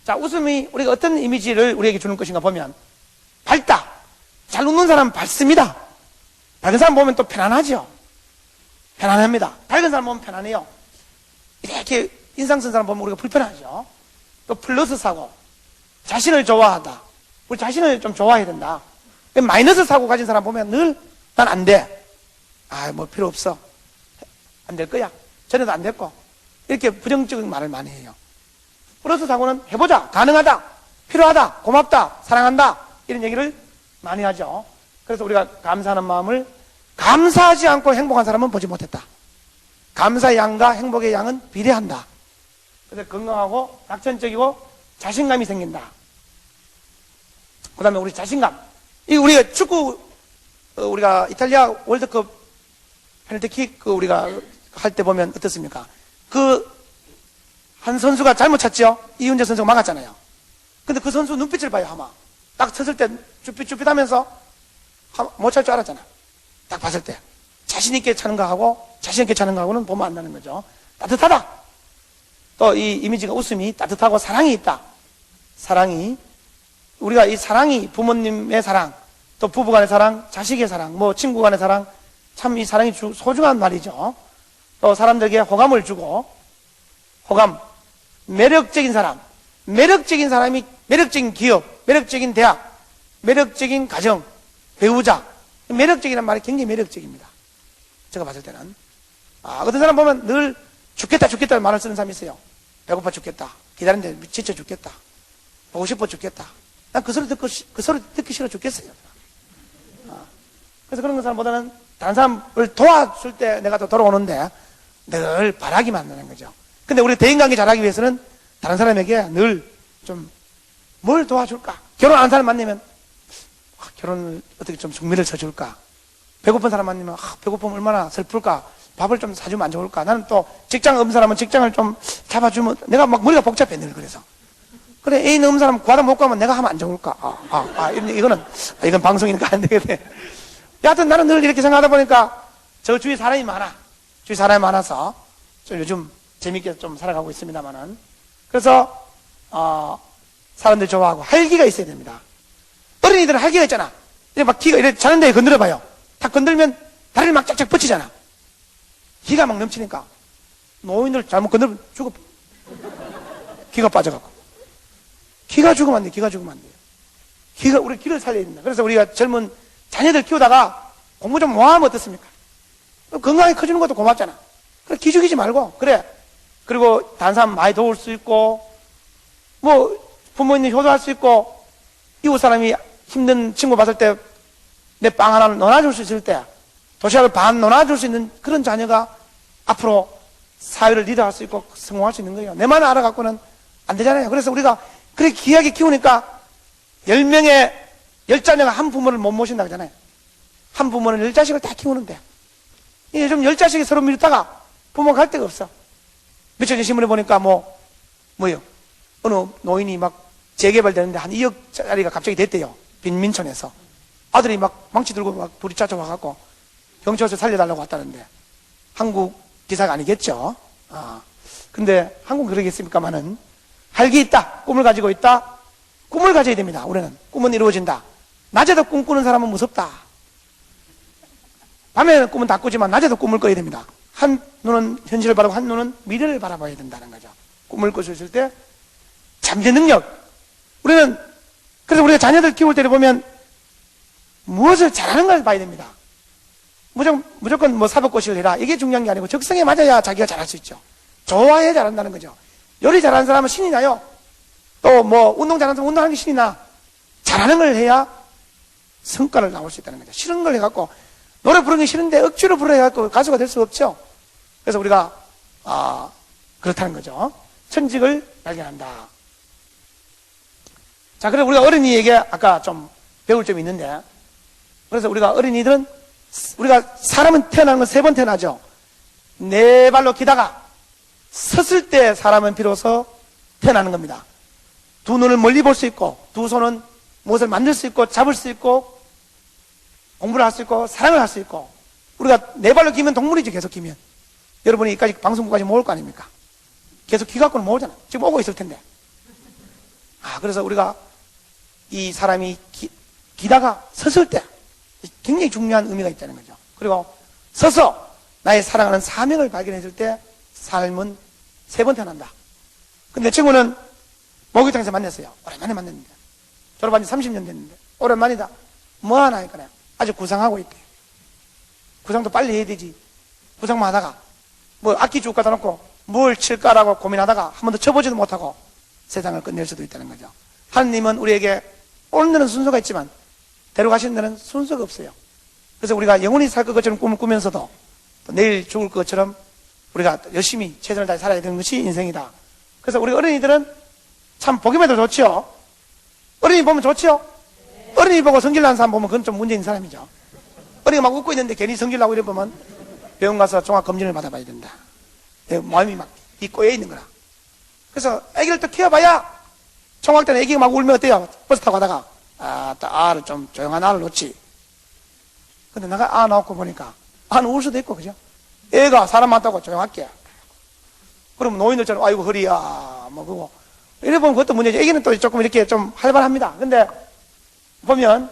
Speaker 3: 자, 웃음이 우리가 어떤 이미지를 우리에게 주는 것인가 보면, 밝다. 잘 웃는 사람은 밝습니다. 밝은 사람 보면 또 편안하죠. 편안합니다. 밝은 사람 보면 편안해요. 이렇게 인상 쓴 사람 보면 우리가 불편하죠. 또 플러스 사고, 자신을 좋아하다. 우리 자신을 좀 좋아해야 된다. 마이너스 사고 가진 사람 보면 늘 난 안 돼. 아, 뭐 필요 없어. 안 될 거야. 전에도 안 됐고. 이렇게 부정적인 말을 많이 해요. 플러스 사고는 해보자. 가능하다. 필요하다. 고맙다. 사랑한다. 이런 얘기를 많이 하죠. 그래서 우리가 감사하는 마음을 감사하지 않고 행복한 사람은 보지 못했다. 감사의 양과 행복의 양은 비례한다. 그래서 건강하고 낙천적이고 자신감이 생긴다. 그 다음에 우리 자신감. 이 우리가 축구, 우리가 이탈리아 월드컵 페널티킥 우리가 할 때 보면 어떻습니까? 한 선수가 잘못 찼죠? 이훈재 선수가 막았잖아요. 근데 그 선수 눈빛을 봐요, 아마. 딱 쳤을 때 쭈삣쭈삣 하면서 못 찰 줄 알았잖아. 딱 봤을 때. 자신있게 차는 거하고 자신있게 차는 거하고는 보면 안 나는 거죠. 따뜻하다. 또 이 이미지가 웃음이 따뜻하고 사랑이 있다. 사랑이. 우리가 이 사랑이 부모님의 사랑, 또 부부 간의 사랑, 자식의 사랑, 뭐 친구 간의 사랑, 참 이 사랑이 소중한 말이죠. 또 사람들에게 호감을 주고, 호감, 매력적인 사람, 매력적인 사람이 매력적인 기업, 매력적인 대학, 매력적인 가정, 배우자, 매력적이라는 말이 굉장히 매력적입니다. 제가 봤을 때는. 어떤 사람 보면 늘 죽겠다는 말을 쓰는 사람이 있어요. 배고파 죽겠다. 기다리는데 지쳐 죽겠다. 보고 싶어 죽겠다. 난 그 소리 듣기 싫어 죽겠어요. 그래서 그런 사람보다는 다른 사람을 도와줄 때 내가 또 돌아오는데 늘 바라기만 하는 거죠. 근데 우리 대인관계 잘하기 위해서는 다른 사람에게 늘 좀 뭘 도와줄까? 결혼한 사람 만나면 결혼을 어떻게 좀 중미를 쳐줄까? 배고픈 사람 만나면 배고프면 얼마나 슬플까? 밥을 좀 사주면 안 좋을까? 나는 또 직장 없는 사람은 직장을 좀 잡아주면 내가 막 머리가 복잡해 늘 그래서. 그래, 애인 없는 사람 구하다 못 가면 내가 하면 안 좋을까? 이건 방송이니까 안 되겠네. 여하튼 나는 늘 이렇게 생각하다 보니까 저 주위 사람이 많아. 주위 사람이 많아서 좀 요즘 재밌게 좀 살아가고 있습니다만은. 그래서, 사람들 좋아하고 활기가 있어야 됩니다. 어린이들은 활기가 있잖아. 이렇게 막 기가 이렇게 자는데 건드려봐요. 딱 건들면 다리를 막 쫙쫙 뻗치잖아. 기가 막 넘치니까. 노인들 잘못 건드리면 죽어. 기가 빠져갖고. 기가 죽으면 안 돼, 기가 죽으면 안 돼요. 우리 기를 살려야 된다. 그래서 우리가 젊은 자녀들 키우다가 공부 좀 모아하면 어떻습니까? 건강하게 커주는 것도 고맙잖아. 그래, 기죽이지 말고, 그래. 그리고 다른 사람 많이 도울 수 있고, 뭐, 부모님 효도할 수 있고, 이웃 사람이 힘든 친구 봤을 때, 내 빵 하나를 넣어줄 수 있을 때, 도시락을 반 넣어줄 수 있는 그런 자녀가 앞으로 사회를 리드할 수 있고 성공할 수 있는 거예요. 내만 알아갖고는 안 되잖아요. 그래서 우리가 그렇게 귀하게 키우니까 10자녀가 한 부모를 못 모신다 그러잖아요. 한 부모는 10자식을 다 키우는데. 요즘 10자식이 서로 밀다가 부모가 갈 데가 없어. 며칠 전 신문에 보니까 뭐요? 어느 노인이 막 재개발되는데 한 2억짜리가 갑자기 됐대요. 빈민촌에서. 아들이 막 망치 들고 막 불이 찾아와갖고 경찰서 살려달라고 왔다는데. 한국 기사가 아니겠죠. 근데 한국은 그러겠습니까만은 활기 있다. 꿈을 가지고 있다. 꿈을 가져야 됩니다. 우리는. 꿈은 이루어진다. 낮에도 꿈꾸는 사람은 무섭다. 밤에는 꿈은 다 꾸지만 낮에도 꿈을 꿔야 됩니다. 한 눈은 현실을 바라보고 한 눈은 미래를 바라봐야 된다는 거죠. 꿈을 꿀 수 있을 때 잠재 능력. 그래서 우리가 자녀들 키울 때를 보면 무엇을 잘하는 걸 봐야 됩니다. 무조건 사법고시를 해라. 이게 중요한 게 아니고 적성에 맞아야 자기가 잘할 수 있죠. 좋아해야 잘한다는 거죠. 요리 잘하는 사람은 신이 나요. 또 뭐 운동 잘하는 사람은 운동하는 게 신이 나. 잘하는 걸 해야 성과를 나올 수 있다는 거죠. 싫은 걸 해갖고 노래 부르는 게 싫은데 억지로 불러해갖고 가수가 될 수 없죠. 그래서 우리가 그렇다는 거죠. 천직을 발견한다. 자, 그래서 우리가 어린이에게 아까 좀 배울 점이 있는데, 그래서 우리가 어린이들은 우리가 사람은 태어나는 건 3번 태어나죠. 4발로 기다가 섰을 때 사람은 비로소 태어나는 겁니다. 2눈을 멀리 볼 수 있고, 2손은 무엇을 만들 수 있고, 잡을 수 있고, 공부를 할 수 있고, 사랑을 할 수 있고. 우리가 4발로 기면 동물이죠. 계속 기면. 여러분이 이까지 방송국까지 모을 거 아닙니까? 계속 기 갖고는 못 오잖아. 지금 오고 있을 텐데. 그래서 우리가 이 사람이 기다가 섰을 때 굉장히 중요한 의미가 있다는 거죠. 그리고 서서 나의 사랑하는 사명을 발견했을 때 삶은 3번 태어난다. 근데 친구는 목욕탕에서 만났어요. 오랜만에 만났는데. 졸업한 지 30년 됐는데. 오랜만이다. 뭐 하나 하니까 아주 구상하고 있대. 구상도 빨리 해야 되지. 구상만 하다가 뭐 악기 쭉 갖다 놓고 뭘 칠까라고 고민하다가 한 번도 쳐보지도 못하고 세상을 끝낼 수도 있다는 거죠. 하느님은 우리에게 오는 데는 순서가 있지만 데려가시는 데는 순서가 없어요. 그래서 우리가 영원히 살 것처럼 꿈을 꾸면서도 또 내일 죽을 것처럼 우리가 열심히 최선을 다해 살아야 되는 것이 인생이다. 그래서 우리 어린이들은 참 보기만 해도 좋죠. 어린이 보면 좋죠. 어린이 보고 성질 나는 사람 보면 그건 좀 문제 있는 사람이죠. 어린이가 막 웃고 있는데 괜히 성질 나고 이래 보면 병원 가서 종합검진을 받아봐야 된다. 내 마음이 막 꼬여 있는 거라. 그래서 아기를 또 키워봐야 총각 때는 아기가 막 울면 어때요? 버스 타고 가다가 또 아를 좀 조용한 아를 놓지. 근데 내가 아 놓고 보니까 아는 울 수도 있고 그죠? 애가 사람 많다고 조용할게. 그러면 노인들처럼 아이고 허리야 뭐 그거 이래 보면 그것도 문제지. 애기는 또 조금 이렇게 좀 활발합니다. 근데 보면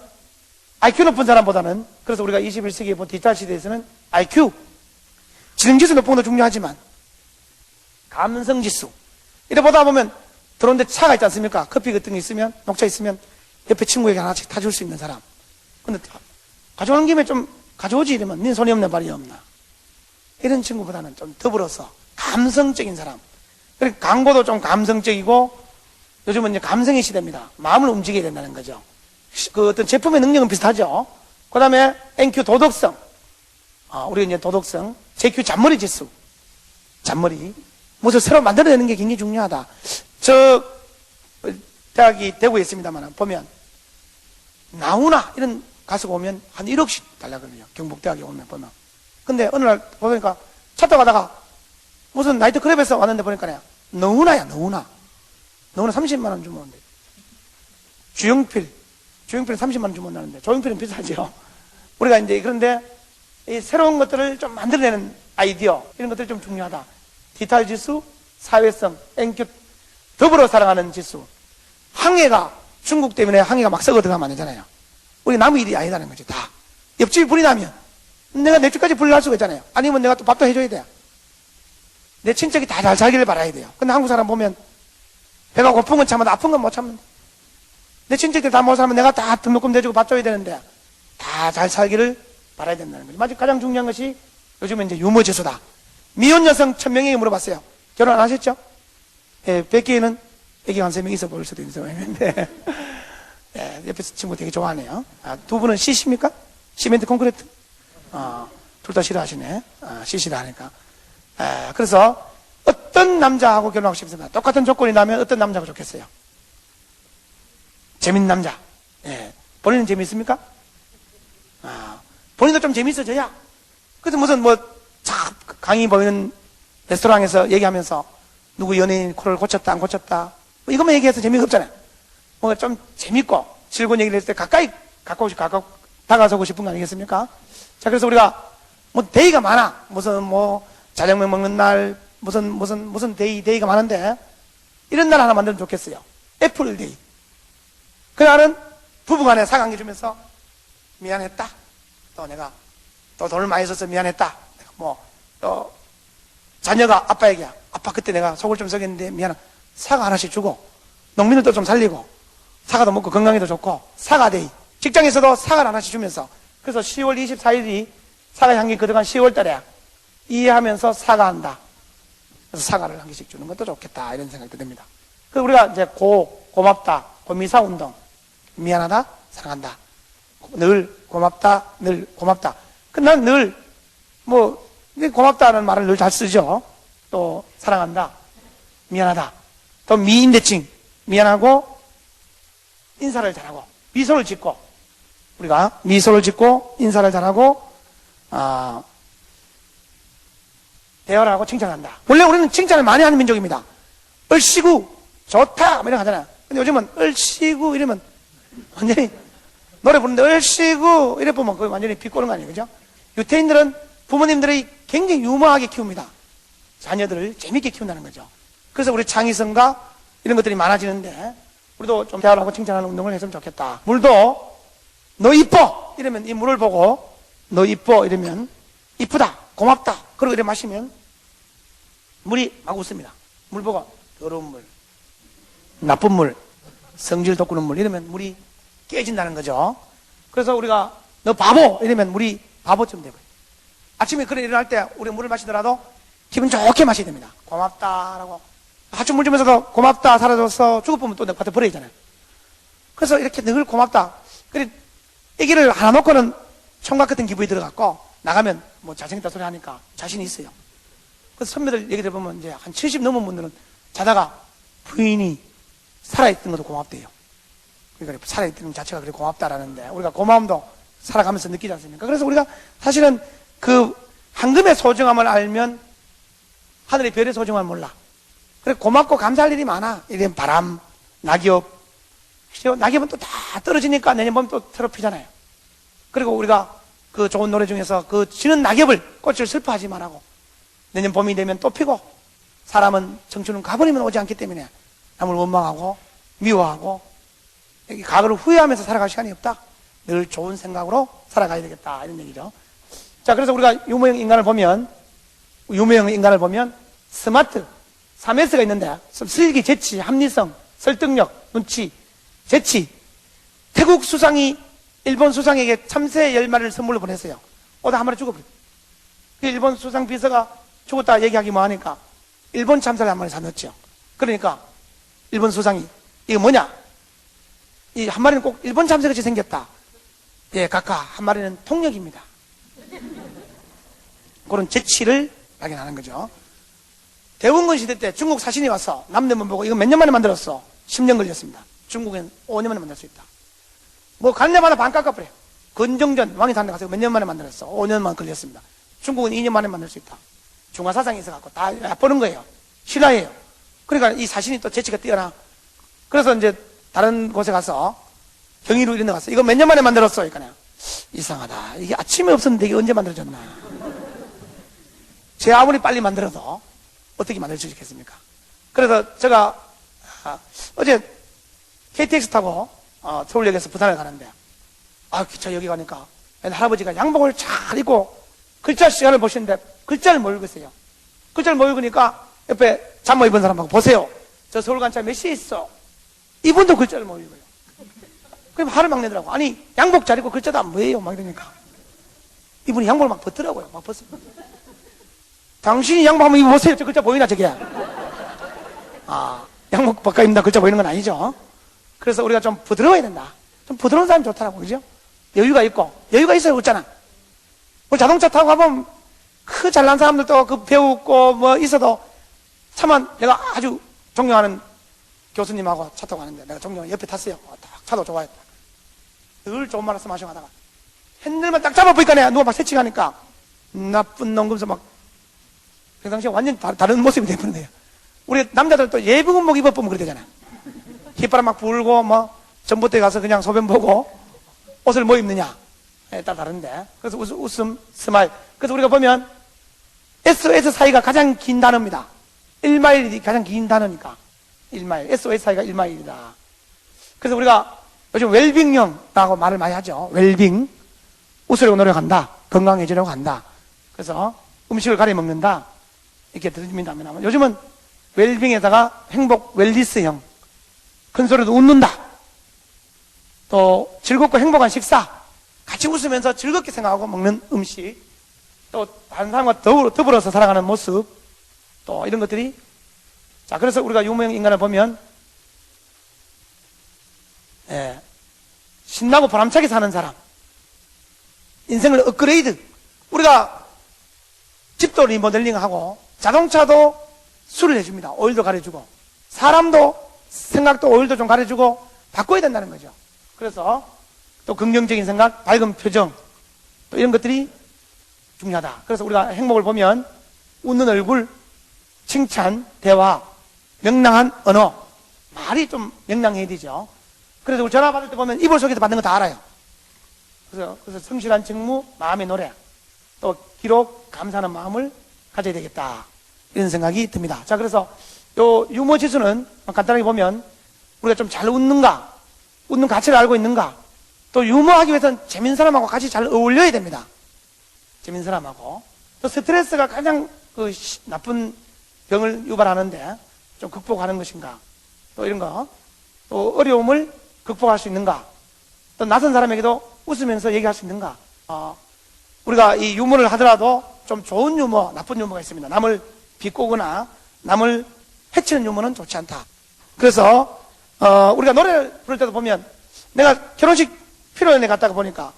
Speaker 3: IQ 높은 사람보다는, 그래서 우리가 21세기에 본 디지털 시대에서는 IQ 지능지수 높은 것도 중요하지만 감성지수 이래 보다 보면 들어오는데 차가 있지 않습니까? 커피 같은 게 있으면, 녹차 있으면 옆에 친구에게 하나씩 타줄 수 있는 사람. 근데 가져오는 김에 좀 가져오지 이러면 네 손이 없네 발이 없나. 이런 친구보다는 좀 더불어서 감성적인 사람. 그러니까 광고도 좀 감성적이고 요즘은 이제 감성의 시대입니다. 마음을 움직여야 된다는 거죠. 그 어떤 제품의 능력은 비슷하죠. 그 다음에 NQ 도덕성. 우리가 이제 도덕성, JQ 잔머리 지수. 잔머리. 무엇을 새로 만들어내는 게 굉장히 중요하다. 저 대학이 대구에 있습니다만 보면 나훈아 이런 가수가 오면 한 1억씩 달라거든요. 경북대학에 오면 보면. 근데 어느 날 보니까 차 타고 가다가 무슨 나이트클럽에서 왔는데 보니까 너훈아야 너훈아 30만 원 주면 온대. 주영필 30만 원 주면 온다는데 조영필은 비싸죠. 우리가 이제 그런데 이 새로운 것들을 좀 만들어내는 아이디어 이런 것들이 좀 중요하다. 디지털 지수, 사회성, NQ, 더불어 살아가는 지수. 항해가 중국 때문에 항해가 막 썩어 들어가면 안 되잖아요. 우리 남의 일이 아니다는 거지 다. 옆집이 불이 나면 내가 내 집까지 불이 날 수가 있잖아요. 아니면 내가 또 밥도 해줘야 돼요. 내 친척이 다 잘 살기를 바라야 돼요. 근데 한국 사람 보면 배가 고픈 건 참아도 아픈 건 못 참는다. 내 친척들 다 못 살면 내가 다 등록금 대주고 밥 줘야 되는데 다 잘 살기를 바라야 된다는 거죠. 마지막 가장 중요한 것이 요즘은 이제 유머 지수다. 미혼 여성 1000명에게 물어봤어요. 결혼 안 하셨죠? 예, 100개에는 애기가 한 3명 있어 보일 수도 있는 상황인데 예, 옆에서 친구 되게 좋아하네요. 두 분은 C십니까? 시멘트 콘크리트? 둘 다 싫어하시네. C시다 하니까. 그래서 어떤 남자하고 결혼하고 싶습니다. 똑같은 조건이 나면 어떤 남자가 좋겠어요? 재밌는 남자. 예. 본인은 재밌습니까? 본인도 좀 재밌어져야. 그래서 무슨 강의 보이는 레스토랑에서 얘기하면서 누구 연예인 코를 고쳤다 안 고쳤다 뭐 이것만 얘기해서 재미가 없잖아요. 뭔가 좀 재밌고 즐거운 얘기를 했을 때 가까이 다가서고 싶은 거 아니겠습니까? 자, 그래서 우리가 데이가 많아. 무슨 자장면 먹는 날 무슨 데이가 많은데 이런 날 하나 만들면 좋겠어요. 애플데이. 그날은 부부간에 사강해 주면서 미안했다. 또 내가 또 돈을 많이 써서 미안했다. 또 자녀가 아빠에게 아빠 그때 내가 속을 좀 썩였는데 미안하다. 사과 하나씩 주고 농민들도 좀 살리고 사과도 먹고 건강에도 좋고 사과데이. 직장에서도 사과를 하나씩 주면서 그래서 10월 24일이 사과 향기 그동안 10월 달에 이해하면서 사과한다. 그래서 사과를 한 개씩 주는 것도 좋겠다 이런 생각도 듭니다. 그 우리가 이제 고맙다, 고미사 운동, 미안하다, 사랑한다, 늘 고맙다, 늘 고맙다. 난 늘 뭐 고맙다는 말을 늘 잘 쓰죠. 또 사랑한다, 미안하다, 또 미인대칭, 미안하고 인사를 잘하고 미소를 짓고, 우리가 미소를 짓고 인사를 잘하고 대화를 하고 칭찬한다. 원래 우리는 칭찬을 많이 하는 민족입니다. 얼씨구 좋다 이런 거 하잖아요. 근데 요즘은 얼씨구 이러면 완전히 노래 부르는데 얼씨구 이래 보면 그거 완전히 비꼬는 거 아니에요, 그죠? 유태인들은 부모님들이 굉장히 유머하게 키웁니다. 자녀들을 재밌게 키운다는 거죠. 그래서 우리 창의성과 이런 것들이 많아지는데, 우리도 좀 대화를 하고 칭찬하는 운동을 했으면 좋겠다. 물도 너 이뻐 이러면 이 물을 보고 너 이뻐 이러면 이쁘다, 고맙다 그러고 이래 마시면 물이 막 웃습니다. 물 보고 더러운 물, 나쁜 물, 성질 돋구는 물 이러면 물이 깨진다는 거죠. 그래서 우리가 너 바보 이러면 물이 바보쯤 되고요. 아침에 그래 일어날 때 우리 물을 마시더라도 기분 좋게 마셔야 됩니다. 고맙다라고. 하루 물 주면서도 고맙다 사라져서 죽어보면 또 내 밭에 버려야잖아요. 그래서 이렇게 늘 고맙다. 그래 애기를 하나 놓고는 총각 같은 기분이 들어갔고 나가면 뭐 잘생겼다 소리 하니까 자신이 있어요. 그래서 선배들 얘기 들어보면 이제 한 70 넘은 분들은 자다가 부인이 살아있던 것도 고맙대요. 그러니까 살아있는 것 자체가 그래 고맙다라는데, 우리가 고마움도 살아가면서 느끼지 않습니까? 그래서 우리가 사실은 그 황금의 소중함을 알면 하늘의 별의 소중함을 몰라. 그래 고맙고 감사할 일이 많아. 이런 바람, 낙엽. 낙엽은 또 다 떨어지니까 내년 봄 또 더럽히잖아요. 그리고 우리가 그 좋은 노래 중에서 그 지는 낙엽을, 꽃을 슬퍼하지 말라고. 내년 봄이 되면 또 피고, 사람은 청춘은 가버리면 오지 않기 때문에 남을 원망하고 미워하고 과거를 후회하면서 살아갈 시간이 없다. 늘 좋은 생각으로 살아가야 되겠다 이런 얘기죠. 자, 그래서 우리가 유머형 인간을 보면 스마트, 3S가 있는데 슬기, 재치, 합리성, 설득력, 눈치, 재치. 태국 수상이 일본 수상에게 참새 10마리를 선물로 보냈어요. 오다 한 마리 죽어버렸어요. 일본 수상 비서가 죽었다 얘기하기 뭐하니까 일본 참새를 한 마리 사놨죠. 그러니까 일본 수상이 이거 뭐냐, 이 한 마리는 꼭 일본 참새같이 생겼다. 예, 각하 한 마리는 통역입니다. 그런 재치를 발견하는 거죠. 대원군 시대 때 중국 사신이 와서 남대문 보고 이거 몇 년 만에 만들었어. 10년 걸렸습니다. 중국엔 5년 만에 만들 수 있다. 뭐 간 데마다 반 깎아버려요. 건정전 왕이 사는 데 가서 몇 년 만에 만들었어. 5년만 걸렸습니다. 중국은 2년 만에 만들 수 있다. 중화사상이 있어갖고 다 얕보는 거예요. 신화예요. 그러니까 이 사신이 또 재치가 뛰어나. 그래서 이제 다른 곳에 가서 경이로 이런 데 가서 이거 몇 년 만에 만들었어. 그러니까 이상하다. 이게 아침에 없었는데 이게 언제 만들어졌나. 제 아무리 빨리 만들어도 어떻게 만들 수 있겠습니까? 그래서 제가 어제 KTX 타고 서울역에서 부산에 가는데 기차 여기 가니까 할아버지가 양복을 잘 입고 글자 시간을 보시는데 글자를 못 읽으세요. 글자를 못 읽으니까 옆에 잠옷 입은 사람하고 보세요. 저 서울간차 몇 시에 있어? 이분도 글자를 못 읽어요. 그럼 화를 막 내더라고. 아니 양복 잘 입고 글자도 안 보여요. 막 이러니까 이분이 양복을 막 벗더라고요. 막 벗어. 당신이 양복 한번 입어보세요. 저 글자 보이나 저게? 양복 바꿔 입는다 글자 보이는 건 아니죠. 그래서 우리가 좀 부드러워야 된다. 좀 부드러운 사람이 좋더라고. 그죠? 여유가 있고 여유가 있어야 웃잖아. 우리 자동차 타고 가보면 그 잘난 사람들도 그 배우고 뭐 있어도 차만 내가 아주 존경하는 교수님하고 차 타고 가는데 내가 존경하는 옆에 탔어요. 딱 차도 좋아했다. 늘 좋은 말씀 하시고 하다가 핸들만 딱 잡아보니까 내가 누가 막 새치가니까 나쁜 놈 그러면서 막 평상시에 완전 다른 모습이 되는 거예요. 우리 남자들 또 예비군복 입어보면 그래 되잖아. 휘바람 막 불고 뭐 전봇대 가서 그냥 소변 보고 옷을 뭐 입느냐 딱 다른데. 그래서 웃음 스마일. 그래서 우리가 보면 SOS 사이가 가장 긴 단어입니다. 1마일이 가장 긴 단어니까 1마일. SOS 사이가 1마일이다. 그래서 우리가 요즘 웰빙형이라고 말을 많이 하죠. 웰빙. 웃으려고 노력한다. 건강해지려고 한다. 그래서 음식을 가려 먹는다. 이렇게 들으신다면 요즘은 웰빙에다가 행복 웰리스형. 큰 소리도 웃는다. 또 즐겁고 행복한 식사. 같이 웃으면서 즐겁게 생각하고 먹는 음식. 또 다른 사람과 더불어서 살아가는 모습. 또 이런 것들이. 자, 그래서 우리가 유머형 인간을 보면, 예, 신나고 보람차게 사는 사람, 인생을 업그레이드, 우리가 집도 리모델링하고 자동차도 수리를 해줍니다. 오일도 가려주고, 사람도 생각도 오일도 좀 가려주고 바꿔야 된다는 거죠. 그래서 또 긍정적인 생각, 밝은 표정, 또 이런 것들이 중요하다. 그래서 우리가 행복을 보면 웃는 얼굴, 칭찬, 대화, 명랑한 언어, 말이 좀 명랑해야 되죠. 그래서 우리 전화 받을 때 보면 이불 속에서 받는 거 다 알아요. 그래서 성실한 직무, 마음의 노래, 또 기록, 감사하는 마음을 가져야 되겠다. 이런 생각이 듭니다. 자, 그래서 요 유머 지수는 간단하게 보면 우리가 좀 잘 웃는가, 웃는 가치를 알고 있는가, 또 유머하기 위해서는 재밌는 사람하고 같이 잘 어울려야 됩니다. 재밌는 사람하고. 또 스트레스가 가장 나쁜 병을 유발하는데 좀 극복하는 것인가, 또 이런 거, 또 어려움을 극복할 수 있는가, 또 낯선 사람에게도 웃으면서 얘기할 수 있는가. 우리가 이 유머를 하더라도 좀 좋은 유머, 나쁜 유머가 있습니다. 남을 비꼬거나 남을 해치는 유머는 좋지 않다. 그래서 우리가 노래를 부를 때도 보면, 내가 결혼식披露宴에 갔다가 보니까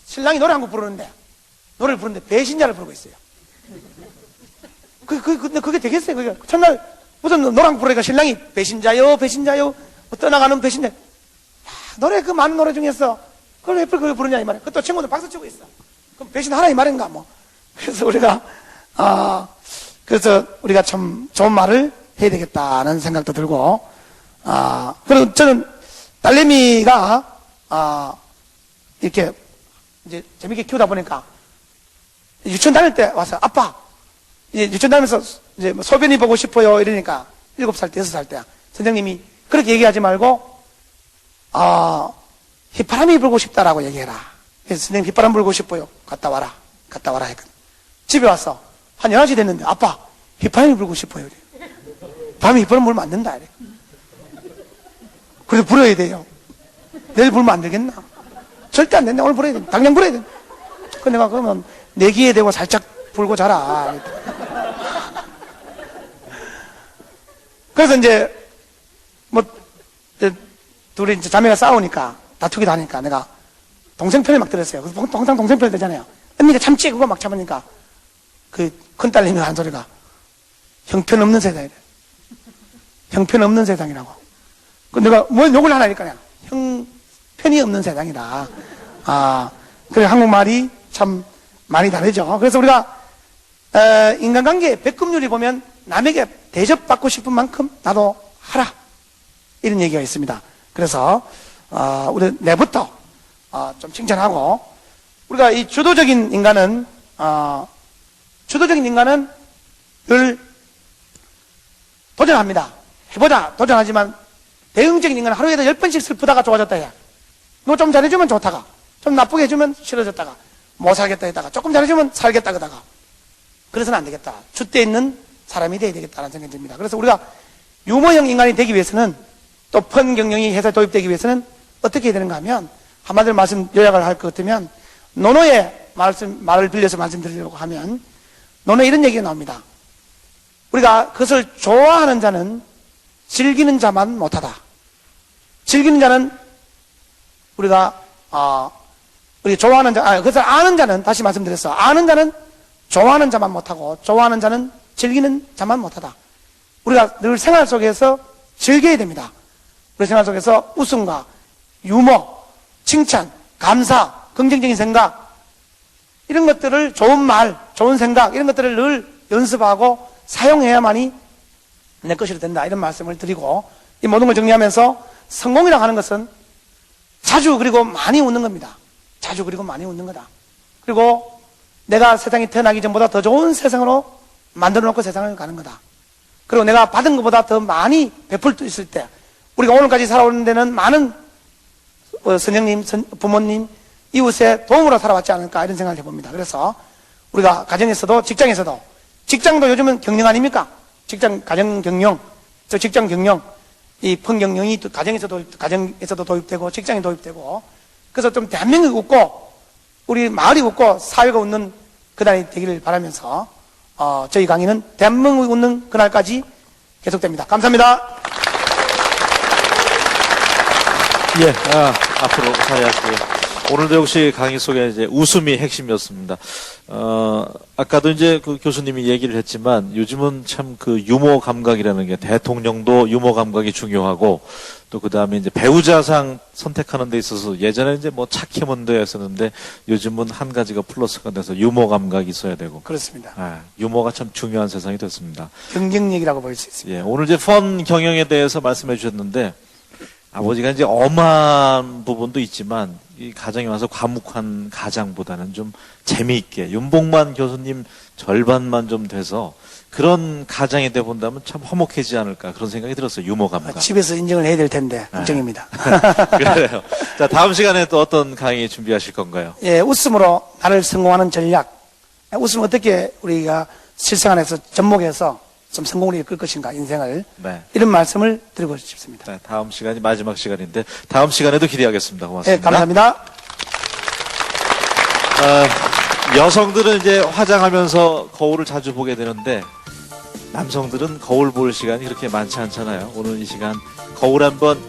Speaker 3: 신랑이 노래 한 곡 부르는데, 노래를 부르는데 배신자를 부르고 있어요. 근데 그게 되겠어요? 그게 첫날 무슨 노래 한 곡 부르니까 신랑이 배신자요, 배신자요, 떠나가는 배신자. 야, 노래 그 많은 노래 중에서 그걸 왜 그걸 부르냐 이 말이야. 그것도 친구들 박수 치고 있어. 그럼 배신하라 이 말인가 뭐. 그래서 우리가 그래서 우리가 참 좋은 말을 해야 되겠다는 생각도 들고, 그리고 저는 딸내미가 이렇게 이제 재밌게 키우다 보니까 유치원 다닐 때 와서, 아빠 이제 유치원 다니면서 이제 뭐 소변이 보고 싶어요 이러니까 7살 때 6살 때 선생님이 그렇게 얘기하지 말고 휘파람이 불고 싶다라고 얘기해라. 그래서 선생님 휘파람 불고 싶어요. 갔다 와라 했거든. 집에 와서 한 11시 됐는데, 아빠 휘파람이 불고 싶어요. 밤에 휘파람 불면 안 된다 이래. 그래서 불어야 돼요. 내일 불면 안 되겠나? 절대 안 된다. 오늘 불어야 돼. 당장 불어야 돼. 그래서 내가 그러면 내 귀에 대고 살짝 불고 자라. 그래서 이제 뭐 둘이 이제 자매가 싸우니까, 다투기도 하니까 내가 동생 편을 막 들었어요. 그래서 항상 동생 편을 들잖아요. 언니가 참지 그거 막 참으니까 그 큰딸님이 한 소리가, 형편없는 세상이래. 형편없는 세상이라고. 그 내가 뭘 욕을 하나니까 형편이 없는 세상이다. 그래 한국말이 참 많이 다르죠. 그래서 우리가 인간관계 백급률이 보면 남에게 대접받고 싶은 만큼 나도 하라, 이런 얘기가 있습니다. 그래서 우리 내부터 좀 칭찬하고, 우리가 이 주도적인 인간은 늘 도전합니다. 해보자 도전하지만, 대응적인 인간은 하루에도 10번씩 슬프다가 좋아졌다 해야, 너 좀 잘해주면 좋다가, 좀 나쁘게 해주면 싫어졌다가, 못 살겠다 했다가, 조금 잘해주면 살겠다 그러다가, 그래서는 안 되겠다. 줏대 있는 사람이 돼야 되겠다는 생각이 듭니다. 그래서 우리가 유머형 인간이 되기 위해서는, 또 펀 경영이 회사에 도입되기 위해서는 어떻게 해야 되는가 하면, 한마디로 요약을 할 것 같으면, 노노의 말을 빌려서 말씀드리려고 하면, 노노에 이런 얘기가 나옵니다. 우리가 그것을 좋아하는 자는 즐기는 자만 못하다. 즐기는 자는 우리가 좋아하는 자, 그것을 아는 자는, 다시 말씀드렸어, 아는 자는 좋아하는 자만 못하고, 좋아하는 자는 즐기는 자만 못하다. 우리가 늘 생활 속에서 즐겨야 됩니다. 우리 생활 속에서 웃음과 유머, 칭찬, 감사, 긍정적인 생각, 이런 것들을, 좋은 말, 좋은 생각, 이런 것들을 늘 연습하고 사용해야만이 내 것이 된다, 이런 말씀을 드리고, 이 모든 걸 정리하면서, 성공이라고 하는 것은 자주 그리고 많이 웃는 겁니다. 자주 그리고 많이 웃는 거다. 그리고 내가 세상에 태어나기 전보다 더 좋은 세상으로 만들어 놓고 세상을 가는 거다. 그리고 내가 받은 것보다 더 많이 베풀 수 있을 때, 우리가 오늘까지 살아오는 데는 많은 선생님, 부모님, 이웃의 도움으로 살아왔지 않을까, 이런 생각을 해봅니다. 그래서 우리가 가정에서도 직장에서도, 직장도 요즘은 경영 아닙니까? 가정 경영, 직장 경영, 이 펀 경영이 가정에서도 도입되고 직장에 도입되고, 그래서 좀 대한민국이 웃고 우리 마을이 웃고 사회가 웃는 그날이 되기를 바라면서 저희 강의는 대한민국이 웃는 그날까지 계속됩니다. 감사합니다.
Speaker 2: 예, 앞으로 자리하시고요. 오늘도 역시 강의 속에 이제 웃음이 핵심이었습니다. 아까도 이제 그 교수님이 얘기를 했지만 요즘은 참 그 유머 감각이라는 게 대통령도 유머 감각이 중요하고 또 그 다음에 이제 배우자상 선택하는 데 있어서 예전에 이제 뭐 차키먼드였었는데 요즘은 한 가지가 플러스가 돼서 유머 감각이 있어야 되고.
Speaker 3: 그렇습니다.
Speaker 2: 유머가 참 중요한 세상이 됐습니다.
Speaker 3: 경쟁력이라고 볼 수 있습니다.
Speaker 2: 예, 오늘 이제 펀 경영에 대해서 말씀해 주셨는데 아버지가 이제 엄한 부분도 있지만 이 가정에 와서 과묵한 가장보다는 좀 재미있게 윤봉만 교수님 절반만 좀 돼서 그런 가장이 돼 본다면 참 화목하지 않을까 그런 생각이 들었어요. 유머 감각.
Speaker 3: 집에서 인정을 해야 될 텐데 걱정입니다.
Speaker 2: 그래요. 자, 다음 시간에 또 어떤 강의 준비하실 건가요?
Speaker 3: 예, 웃음으로 나를 성공하는 전략. 웃음을 어떻게 우리가 실생 안에서 접목해서 좀 성공을 이끌 것인가 인생을
Speaker 2: 네.
Speaker 3: 이런 말씀을 드리고 싶습니다.
Speaker 2: 네, 다음 시간이 마지막 시간인데 다음 시간에도 기대하겠습니다.
Speaker 3: 예,
Speaker 2: 고맙습니다.
Speaker 3: 감사합니다.
Speaker 2: 여성들은 이제 화장하면서 거울을 자주 보게 되는데 남성들은 거울 볼 시간이 그렇게 많지 않잖아요. 오늘 이 시간 거울 한번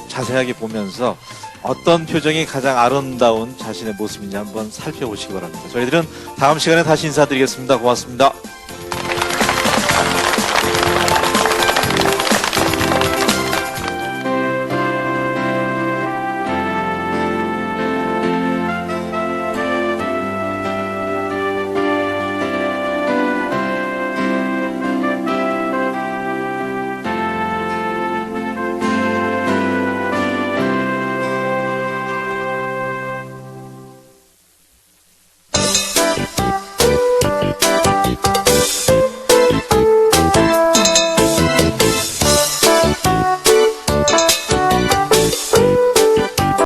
Speaker 2: 자세하게 보면서 어떤 표정이 가장 아름다운 자신의 모습인지 한번 살펴보시기 바랍니다. 저희들은 다음 시간에 다시 인사드리겠습니다. 고맙습니다.